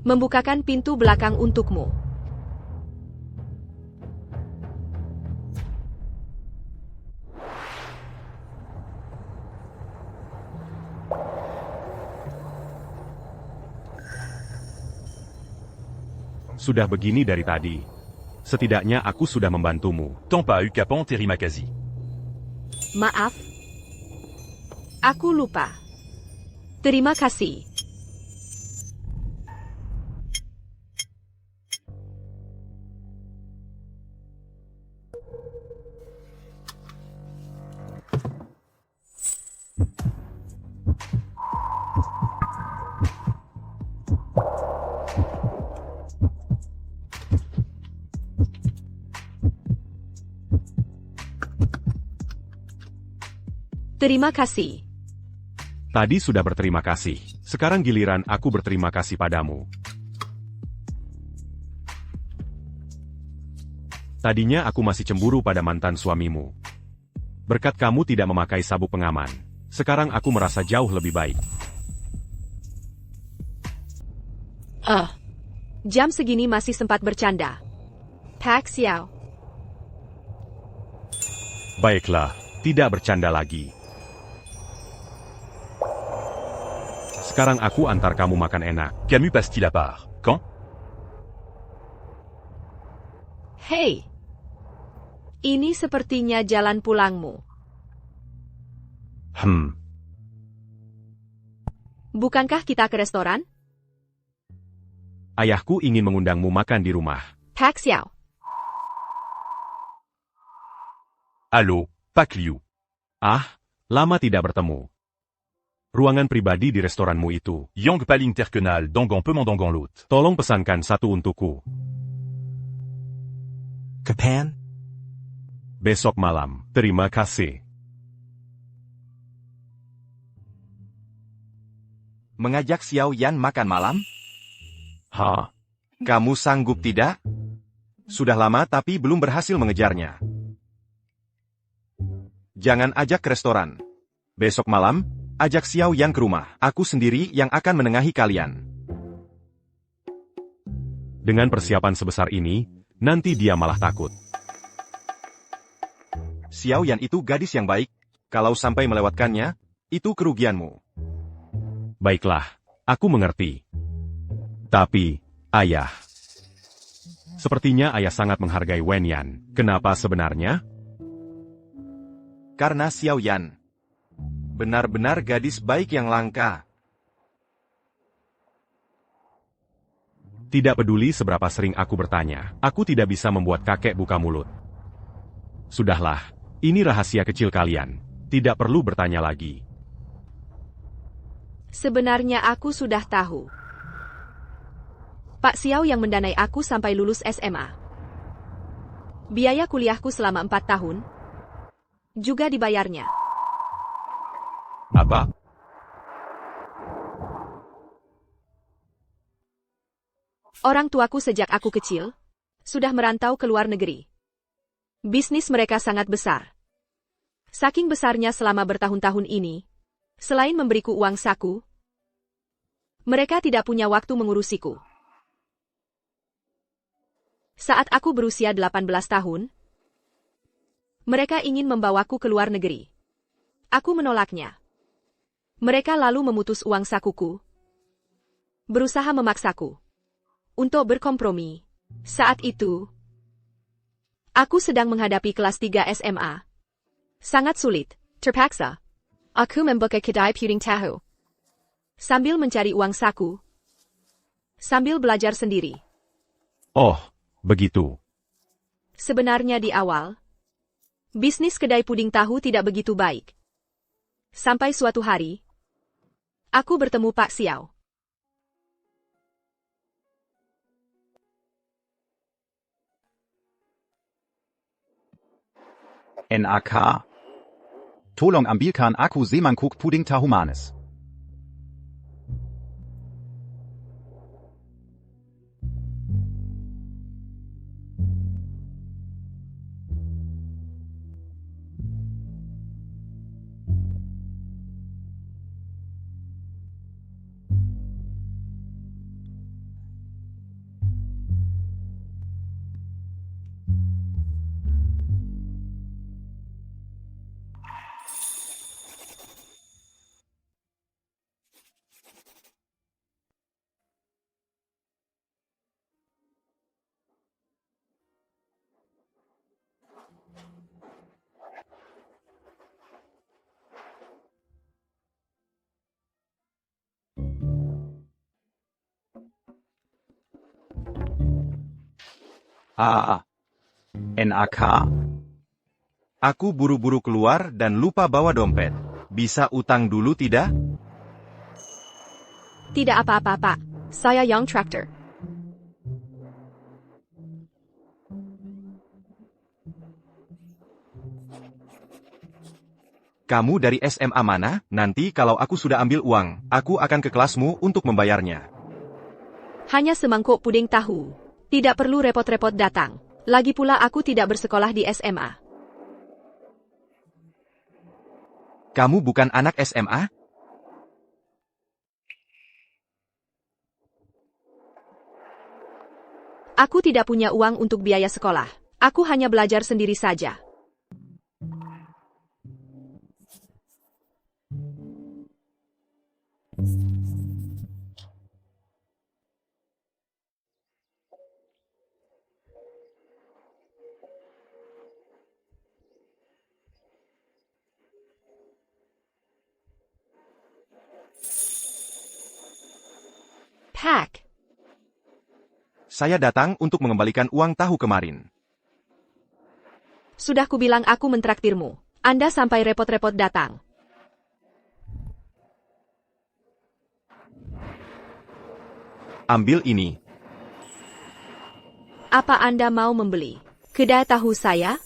membukakan pintu belakang untukmu. Sudah begini dari tadi. Setidaknya aku sudah membantumu. Tampa Ukapon Terimakazi. Maaf. Aku lupa. Terima kasih. Terima kasih. Tadi sudah berterima kasih. Sekarang giliran aku berterima kasih padamu. Tadinya aku masih cemburu pada mantan suamimu. Berkat kamu tidak memakai sabuk pengaman. Sekarang aku merasa jauh lebih baik. Jam segini masih sempat bercanda. Pak Xiao. Baiklah, tidak bercanda lagi. Sekarang aku antar kamu makan enak. Camus passe-t-il à part? Quand? Hei. Ini sepertinya jalan pulangmu. Bukankah kita ke restoran? Ayahku ingin mengundangmu makan di rumah. Pak Xiao. Allô, Pak Liu. Ah, lama tidak bertemu. Ruangan pribadi di restoranmu itu. Yang paling terkenal Dangan Pemandangan Lot. Tolong pesankan satu untukku. Kapan? Besok malam. Terima kasih. Mengajak Xiao Yan makan malam? Ha? Kamu sanggup tidak? Sudah lama tapi belum berhasil mengejarnya. Jangan ajak ke restoran. Besok malam, ajak Xiao Yan ke rumah. Aku sendiri yang akan menengahi kalian. Dengan persiapan sebesar ini, nanti dia malah takut. Xiao Yan itu gadis yang baik. Kalau sampai melewatkannya, itu kerugianmu. Baiklah, aku mengerti. Tapi, ayah. Sepertinya ayah sangat menghargai Wen Yan. Kenapa sebenarnya? Karena Xiao Yan benar-benar gadis baik yang langka. Tidak peduli seberapa sering aku bertanya, aku tidak bisa membuat kakek buka mulut. Sudahlah, ini rahasia kecil kalian. Tidak perlu bertanya lagi. Sebenarnya aku sudah tahu. Pak Xiao yang mendanai aku sampai lulus SMA. Biaya kuliahku selama 4 tahun juga dibayarnya. Apa? Orang tuaku sejak aku kecil sudah merantau ke luar negeri. Bisnis mereka sangat besar. Saking besarnya selama bertahun-tahun ini, selain memberiku uang saku, mereka tidak punya waktu mengurusiku. Saat aku berusia 18 tahun, mereka ingin membawaku ke luar negeri. Aku menolaknya. Mereka lalu memutus uang sakuku, berusaha memaksaku untuk berkompromi. Saat itu, aku sedang menghadapi kelas 3 SMA. Sangat sulit, terpaksa. Aku membuka kedai pudding tahu. Sambil mencari uang saku, sambil belajar sendiri. Oh, begitu. Sebenarnya di awal, bisnis kedai puding tahu tidak begitu baik. Sampai suatu hari, aku bertemu Pak Xiao. NAK. Tolong ambilkan aku semangkuk puding tahu manis. NAK. Aku buru-buru keluar dan lupa bawa dompet. Bisa utang dulu tidak? Tidak apa-apa, Pak. Saya Young Tractor. Kamu dari SMA mana? Nanti kalau aku sudah ambil uang, aku akan ke kelasmu untuk membayarnya. Hanya semangkuk puding tahu. Tidak perlu repot-repot datang. Lagi pula aku tidak bersekolah di SMA. Kamu bukan anak SMA? Aku tidak punya uang untuk biaya sekolah. Aku hanya belajar sendiri saja. Pak. Saya datang untuk mengembalikan uang tahu kemarin. Sudah kubilang aku mentraktirmu. Anda sampai repot-repot datang. Ambil ini. Apa Anda mau membeli kedai tahu saya?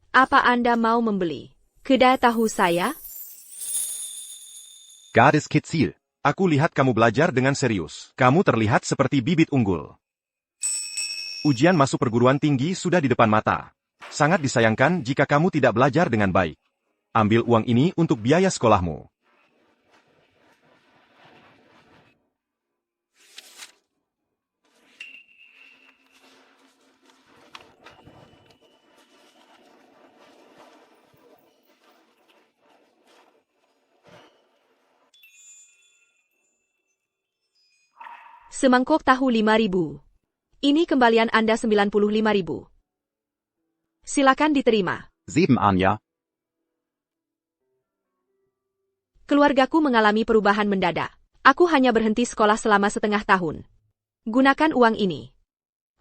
Apa Anda mau membeli kedai tahu saya? Gadis kecil. Aku lihat kamu belajar dengan serius. Kamu terlihat seperti bibit unggul. Ujian masuk perguruan tinggi sudah di depan mata. Sangat disayangkan jika kamu tidak belajar dengan baik. Ambil uang ini untuk biaya sekolahmu. Semangkuk tahu 5.000. Ini kembalian Anda 95.000. Silakan diterima. 7 Anja. Keluargaku mengalami perubahan mendadak. Aku hanya berhenti sekolah selama setengah tahun. Gunakan uang ini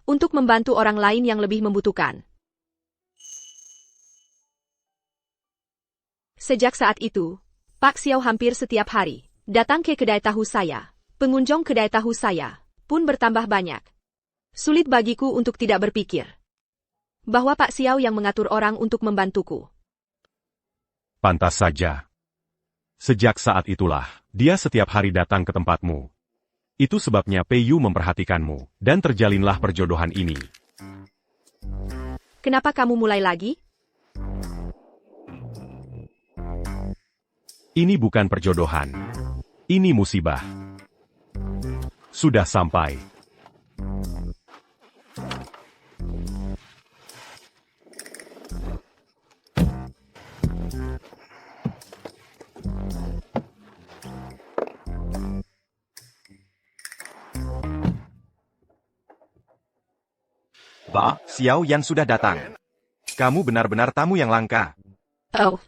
untuk membantu orang lain yang lebih membutuhkan. Sejak saat itu, Pak Xiao hampir setiap hari datang ke kedai tahu saya. Pengunjung kedai tahu saya pun bertambah banyak. Sulit bagiku untuk tidak berpikir bahwa Pak Xiao yang mengatur orang untuk membantuku. Pantas saja. Sejak saat itulah, dia setiap hari datang ke tempatmu. Itu sebabnya Pei Yu memperhatikanmu, dan terjalinlah perjodohan ini. Kenapa kamu mulai lagi? Ini bukan perjodohan. Ini musibah. Sudah sampai. Xiao Yan sudah datang. Kamu benar-benar tamu yang langka. Oh.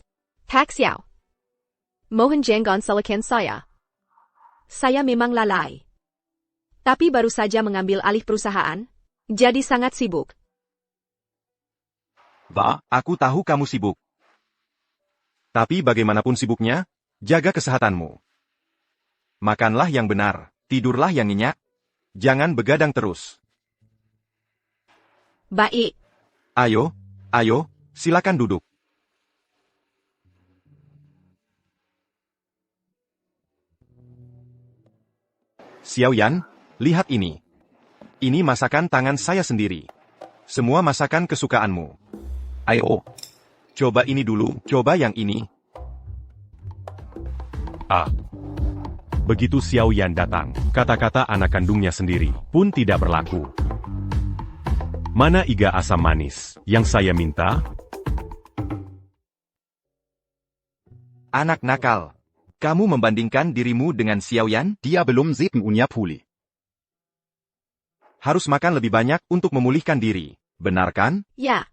Pak Xiao. Mohon jangan salahkan saya. Saya memang lalai. Tapi baru saja mengambil alih perusahaan, jadi sangat sibuk. Aku tahu kamu sibuk. Tapi bagaimanapun sibuknya, jaga kesehatanmu. Makanlah yang benar, tidurlah yang nyenyak. Jangan begadang terus. Baik. Ayo, silakan duduk. Xiao Yan, lihat ini. Ini masakan tangan saya sendiri. Semua masakan kesukaanmu. Ayo. Coba ini dulu, coba yang ini. Begitu Xiao Yan datang, kata-kata anak kandungnya sendiri pun tidak berlaku. Mana iga asam manis yang saya minta? Anak nakal. Kamu membandingkan dirimu dengan Xiao Yan? Dia belum sepenuhnya pulih. Harus makan lebih banyak untuk memulihkan diri. Benar kan? Ya.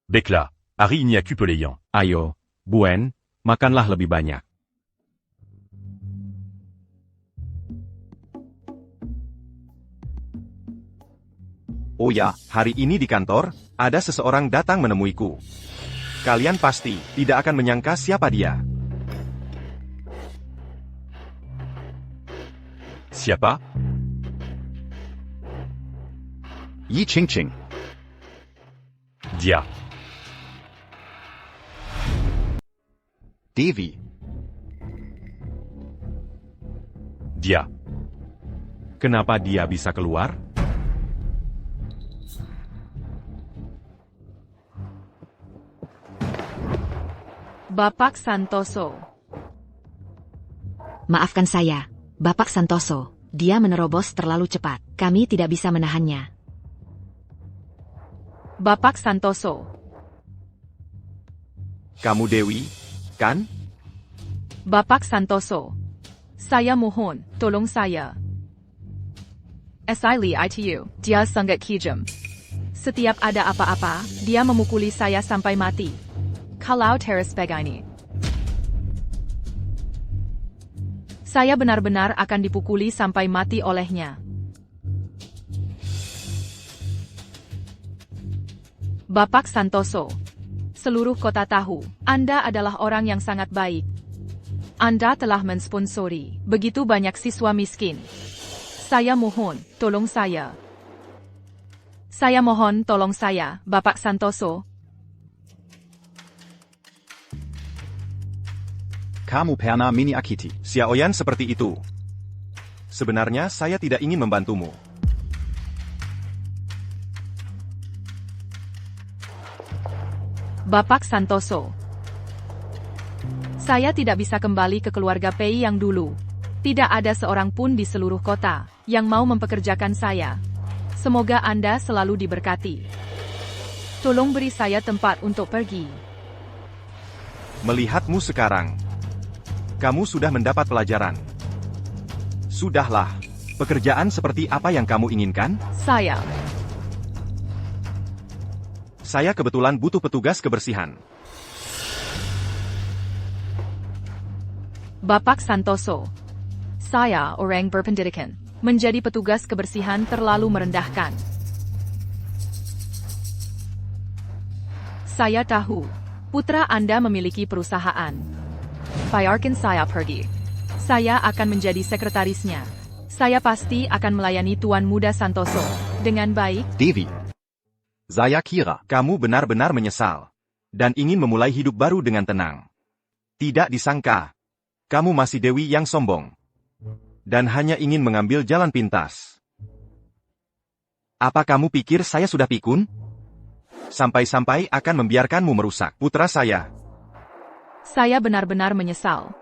Déclat. Harry n'y a que Peléan. Ayo, Buen, makanlah lebih banyak. Oh ya, hari ini di kantor, ada seseorang datang menemuiku. Kalian pasti tidak akan menyangka siapa dia. Siapa? Yi Qingqing. Dia. Devi. Dia. Kenapa dia bisa keluar? Bapak Santoso. Maafkan saya, Bapak Santoso. Dia menerobos terlalu cepat. Kami tidak bisa menahannya. Bapak Santoso. Kamu Dewi, kan? Bapak Santoso. Saya mohon, tolong saya. Asili itu, dia sangat kejam. Setiap ada apa-apa, dia memukuli saya sampai mati. Kalau terus begini, saya benar-benar akan dipukuli sampai mati olehnya. Bapak Santoso. Seluruh kota tahu, Anda adalah orang yang sangat baik. Anda telah mensponsori begitu banyak siswa miskin. Saya mohon, tolong saya. Saya mohon tolong saya, Bapak Santoso. Kamu pernah menyakiti Xiao Yan seperti itu. Sebenarnya saya tidak ingin membantumu. Bapak Santoso. Saya tidak bisa kembali ke keluarga Pei yang dulu. Tidak ada seorang pun di seluruh kota yang mau mempekerjakan saya. Semoga Anda selalu diberkati. Tolong beri saya tempat untuk pergi. Melihatmu sekarang, kamu sudah mendapat pelajaran. Sudahlah, pekerjaan seperti apa yang kamu inginkan? Saya kebetulan butuh petugas kebersihan. Bapak Santoso. Saya orang berpendidikan. Menjadi petugas kebersihan terlalu merendahkan. Saya tahu, putra Anda memiliki perusahaan. Biarkan saya pergi. Saya akan menjadi sekretarisnya. Saya pasti akan melayani Tuan Muda Santoso dengan baik. Devi. Saya kira kamu benar-benar menyesal dan ingin memulai hidup baru dengan tenang. Tidak disangka, kamu masih Dewi yang sombong dan hanya ingin mengambil jalan pintas. Apa kamu pikir saya sudah pikun? Sampai-sampai akan membiarkanmu merusak putra saya. Saya benar-benar menyesal.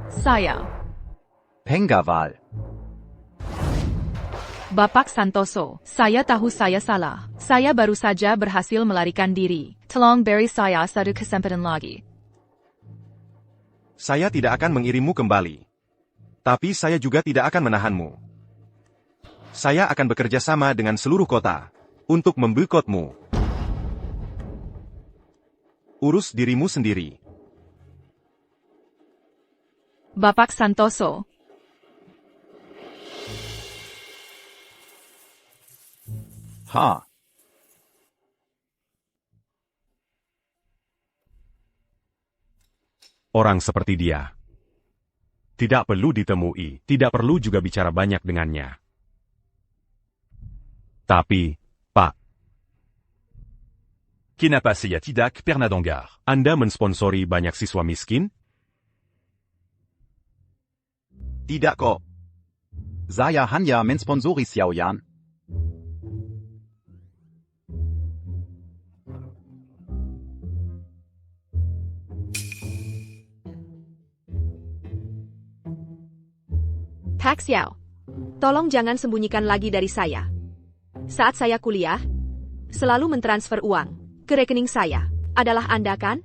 Saya, Pengawal. Bapak Santoso, saya tahu saya salah. Saya baru saja berhasil melarikan diri. Tolong beri saya satu kesempatan lagi. Saya tidak akan mengirimmu kembali. Tapi saya juga tidak akan menahanmu. Saya akan bekerja sama dengan seluruh kota untuk memboikotmu. Urus dirimu sendiri. Bapak Santoso, Ha. Orang seperti dia. Tidak perlu ditemui, tidak perlu juga bicara banyak dengannya. Tapi, Pak, Kenapa saya tidak pernah dengar? Anda mensponsori banyak siswa miskin? Tidak kok. Saya hanya mensponsori Xiaoyan. Pak Xiao, tolong jangan sembunyikan lagi dari saya. Saat saya kuliah, selalu mentransfer uang ke rekening saya. Adalah Anda kan?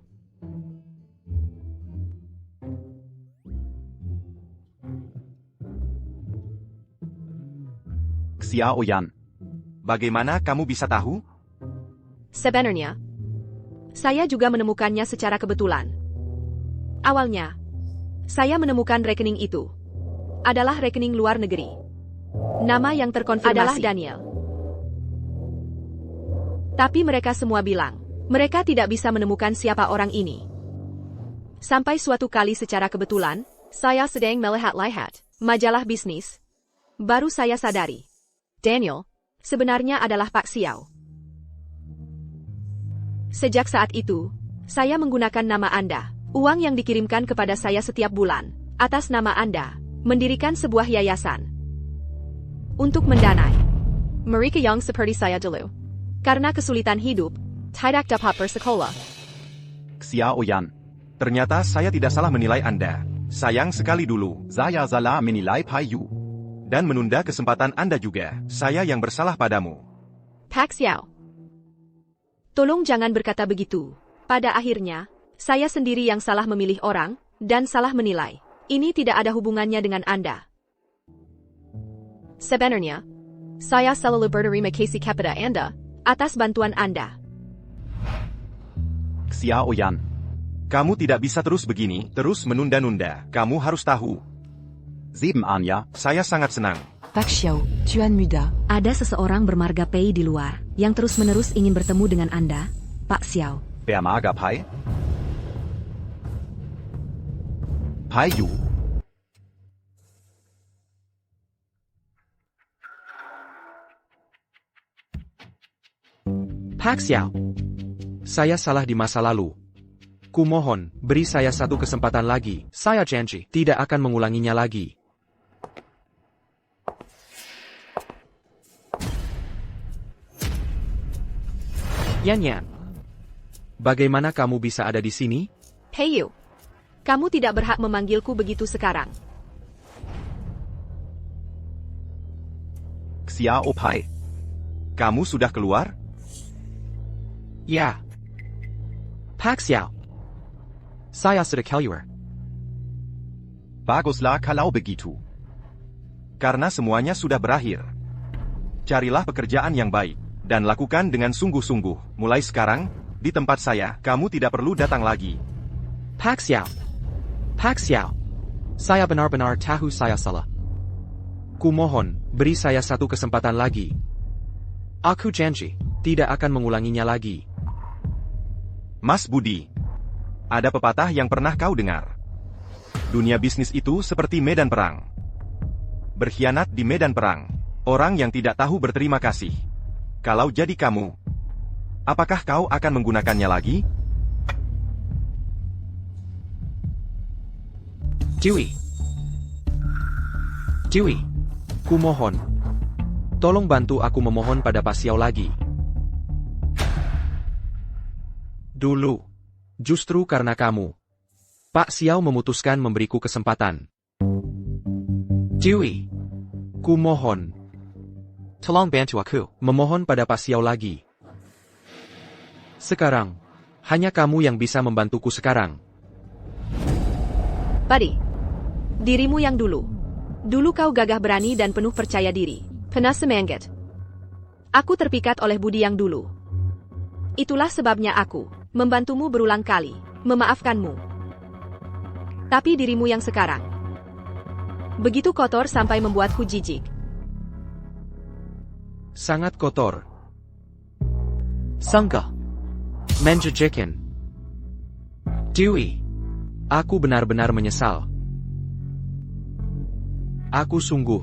Xiaoyan. Bagaimana kamu bisa tahu? Sebenarnya, saya juga menemukannya secara kebetulan. Awalnya, saya menemukan rekening itu adalah rekening luar negeri. Nama yang terkonfirmasi adalah Daniel. Tapi mereka semua bilang, mereka tidak bisa menemukan siapa orang ini. Sampai suatu kali secara kebetulan, saya sedang melihat-lihat majalah bisnis. Baru saya sadari, Daniel sebenarnya adalah Pak Xiao. Sejak saat itu, saya menggunakan nama Anda. Uang yang dikirimkan kepada saya setiap bulan, atas nama Anda, mendirikan sebuah yayasan untuk mendanai mereka yang seperti saya dulu. Karena kesulitan hidup, tidak dapat bersekolah. Xiaoyan. Ternyata saya tidak salah menilai Anda. Sayang sekali dulu. Saya salah menilai Payu. Dan menunda kesempatan Anda juga. Saya yang bersalah padamu. Pak Xiao, tolong jangan berkata begitu. Pada akhirnya, saya sendiri yang salah memilih orang, dan salah menilai. Ini tidak ada hubungannya dengan Anda. Sebenarnya, saya selalu berterima kasih kepada Anda atas bantuan Anda. Xiaoyan. Kamu tidak bisa terus begini, terus menunda-nunda. Kamu harus tahu. 7 Anya. Saya sangat senang. Pak Xiao, Tuan Muda. Ada seseorang bermarga Pei di luar, yang terus-menerus ingin bertemu dengan Anda, Pak Xiao. Bermarga Pai. Payu. Pak Xiao, saya salah di masa lalu. Kumohon, beri saya satu kesempatan lagi. Saya janji, tidak akan mengulanginya lagi. Yan Yan, bagaimana kamu bisa ada di sini? Hey you, kamu tidak berhak memanggilku begitu sekarang. Xiao Pai. Kamu sudah keluar? Ya. Pak Xiao, saya sudah keluar. Baguslah kalau begitu. Karena semuanya sudah berakhir. Carilah pekerjaan yang baik, dan lakukan dengan sungguh-sungguh. Mulai sekarang, di tempat saya, kamu tidak perlu datang lagi. Pak Xiao, Pak Xiao, saya benar-benar tahu saya salah. Kumohon, beri saya satu kesempatan lagi. Aku janji, tidak akan mengulanginya lagi. Mas Budi, ada pepatah yang pernah kau dengar. Dunia bisnis itu seperti medan perang. Berkhianat di medan perang. Orang yang tidak tahu berterima kasih. Kalau jadi kamu, apakah kau akan menggunakannya lagi? Dewey, kumohon. Tolong bantu aku memohon pada Pak Xiao lagi. Dulu. Justru karena kamu. Pak Xiao memutuskan memberiku kesempatan. Dewi. Kumohon. Tolong bantu aku. Memohon pada Pak Xiao lagi. Sekarang. Hanya kamu yang bisa membantuku sekarang. Buddy. Dirimu yang dulu. Dulu kau gagah berani dan penuh percaya diri. Penuh semangat. Aku terpikat oleh budi yang dulu. Itulah sebabnya aku membantumu berulang kali, memaafkanmu. Tapi dirimu yang sekarang begitu kotor sampai membuatku jijik. Sangat kotor. Sangka. Menjejekan. Dewi. Aku benar-benar menyesal. Aku sungguh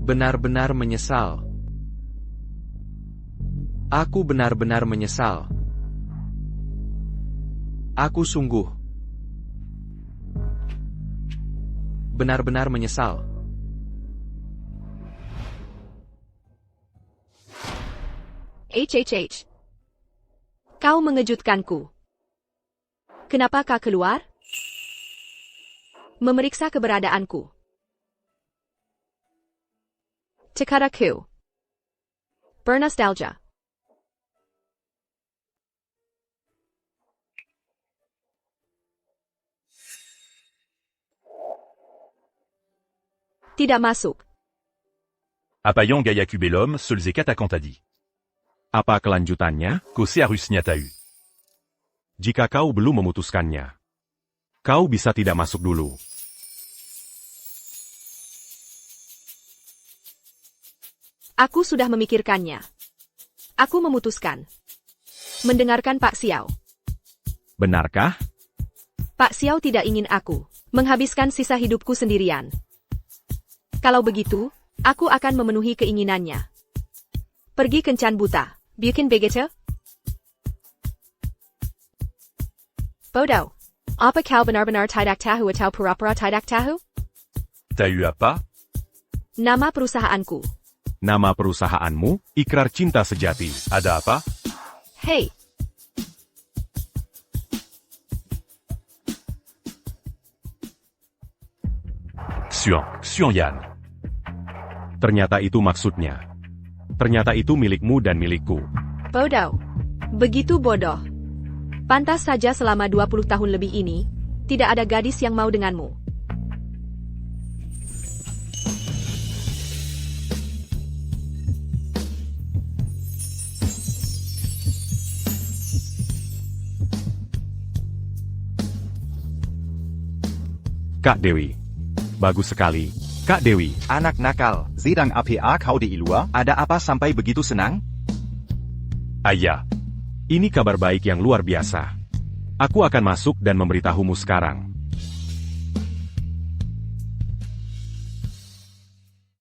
benar-benar menyesal. Aku benar-benar menyesal. Aku sungguh benar-benar menyesal. HHH. Kau mengejutkanku. Kenapa kau keluar? Memeriksa keberadaanku. Tekadaku. Bernostalgia. Tidak masuk. Apayant Gaiacu Bellum, seuls et attaquant a dit. Apa kelanjutannya? Cosearus Nyatau. Jika kau belum memutuskannya, kau bisa tidak masuk dulu. Aku sudah memikirkannya. Aku memutuskan mendengarkan Pak Xiao. Benarkah? Pak Xiao tidak ingin aku menghabiskan sisa hidupku sendirian. Kalau begitu, aku akan memenuhi keinginannya. Pergi kencan buta, bikin begitu? Bodoh. Apa kau benar-benar tidak tahu atau pura-pura tidak tahu? T'as eu apa? Nama perusahaanku. Nama perusahaanmu, Ikrar Cinta Sejati. Ada apa? Hei. Xuan Yan. Ternyata itu maksudnya. Ternyata itu milikmu dan milikku. Bodoh. Begitu bodoh. Pantas saja selama 20 tahun lebih ini, tidak ada gadis yang mau denganmu. Kak Dewi. Bagus sekali. Kak Dewi. Anak nakal. Sedang apa kau di luar? Ada apa sampai begitu senang? Ayah. Ini kabar baik yang luar biasa. Aku akan masuk dan memberitahumu sekarang.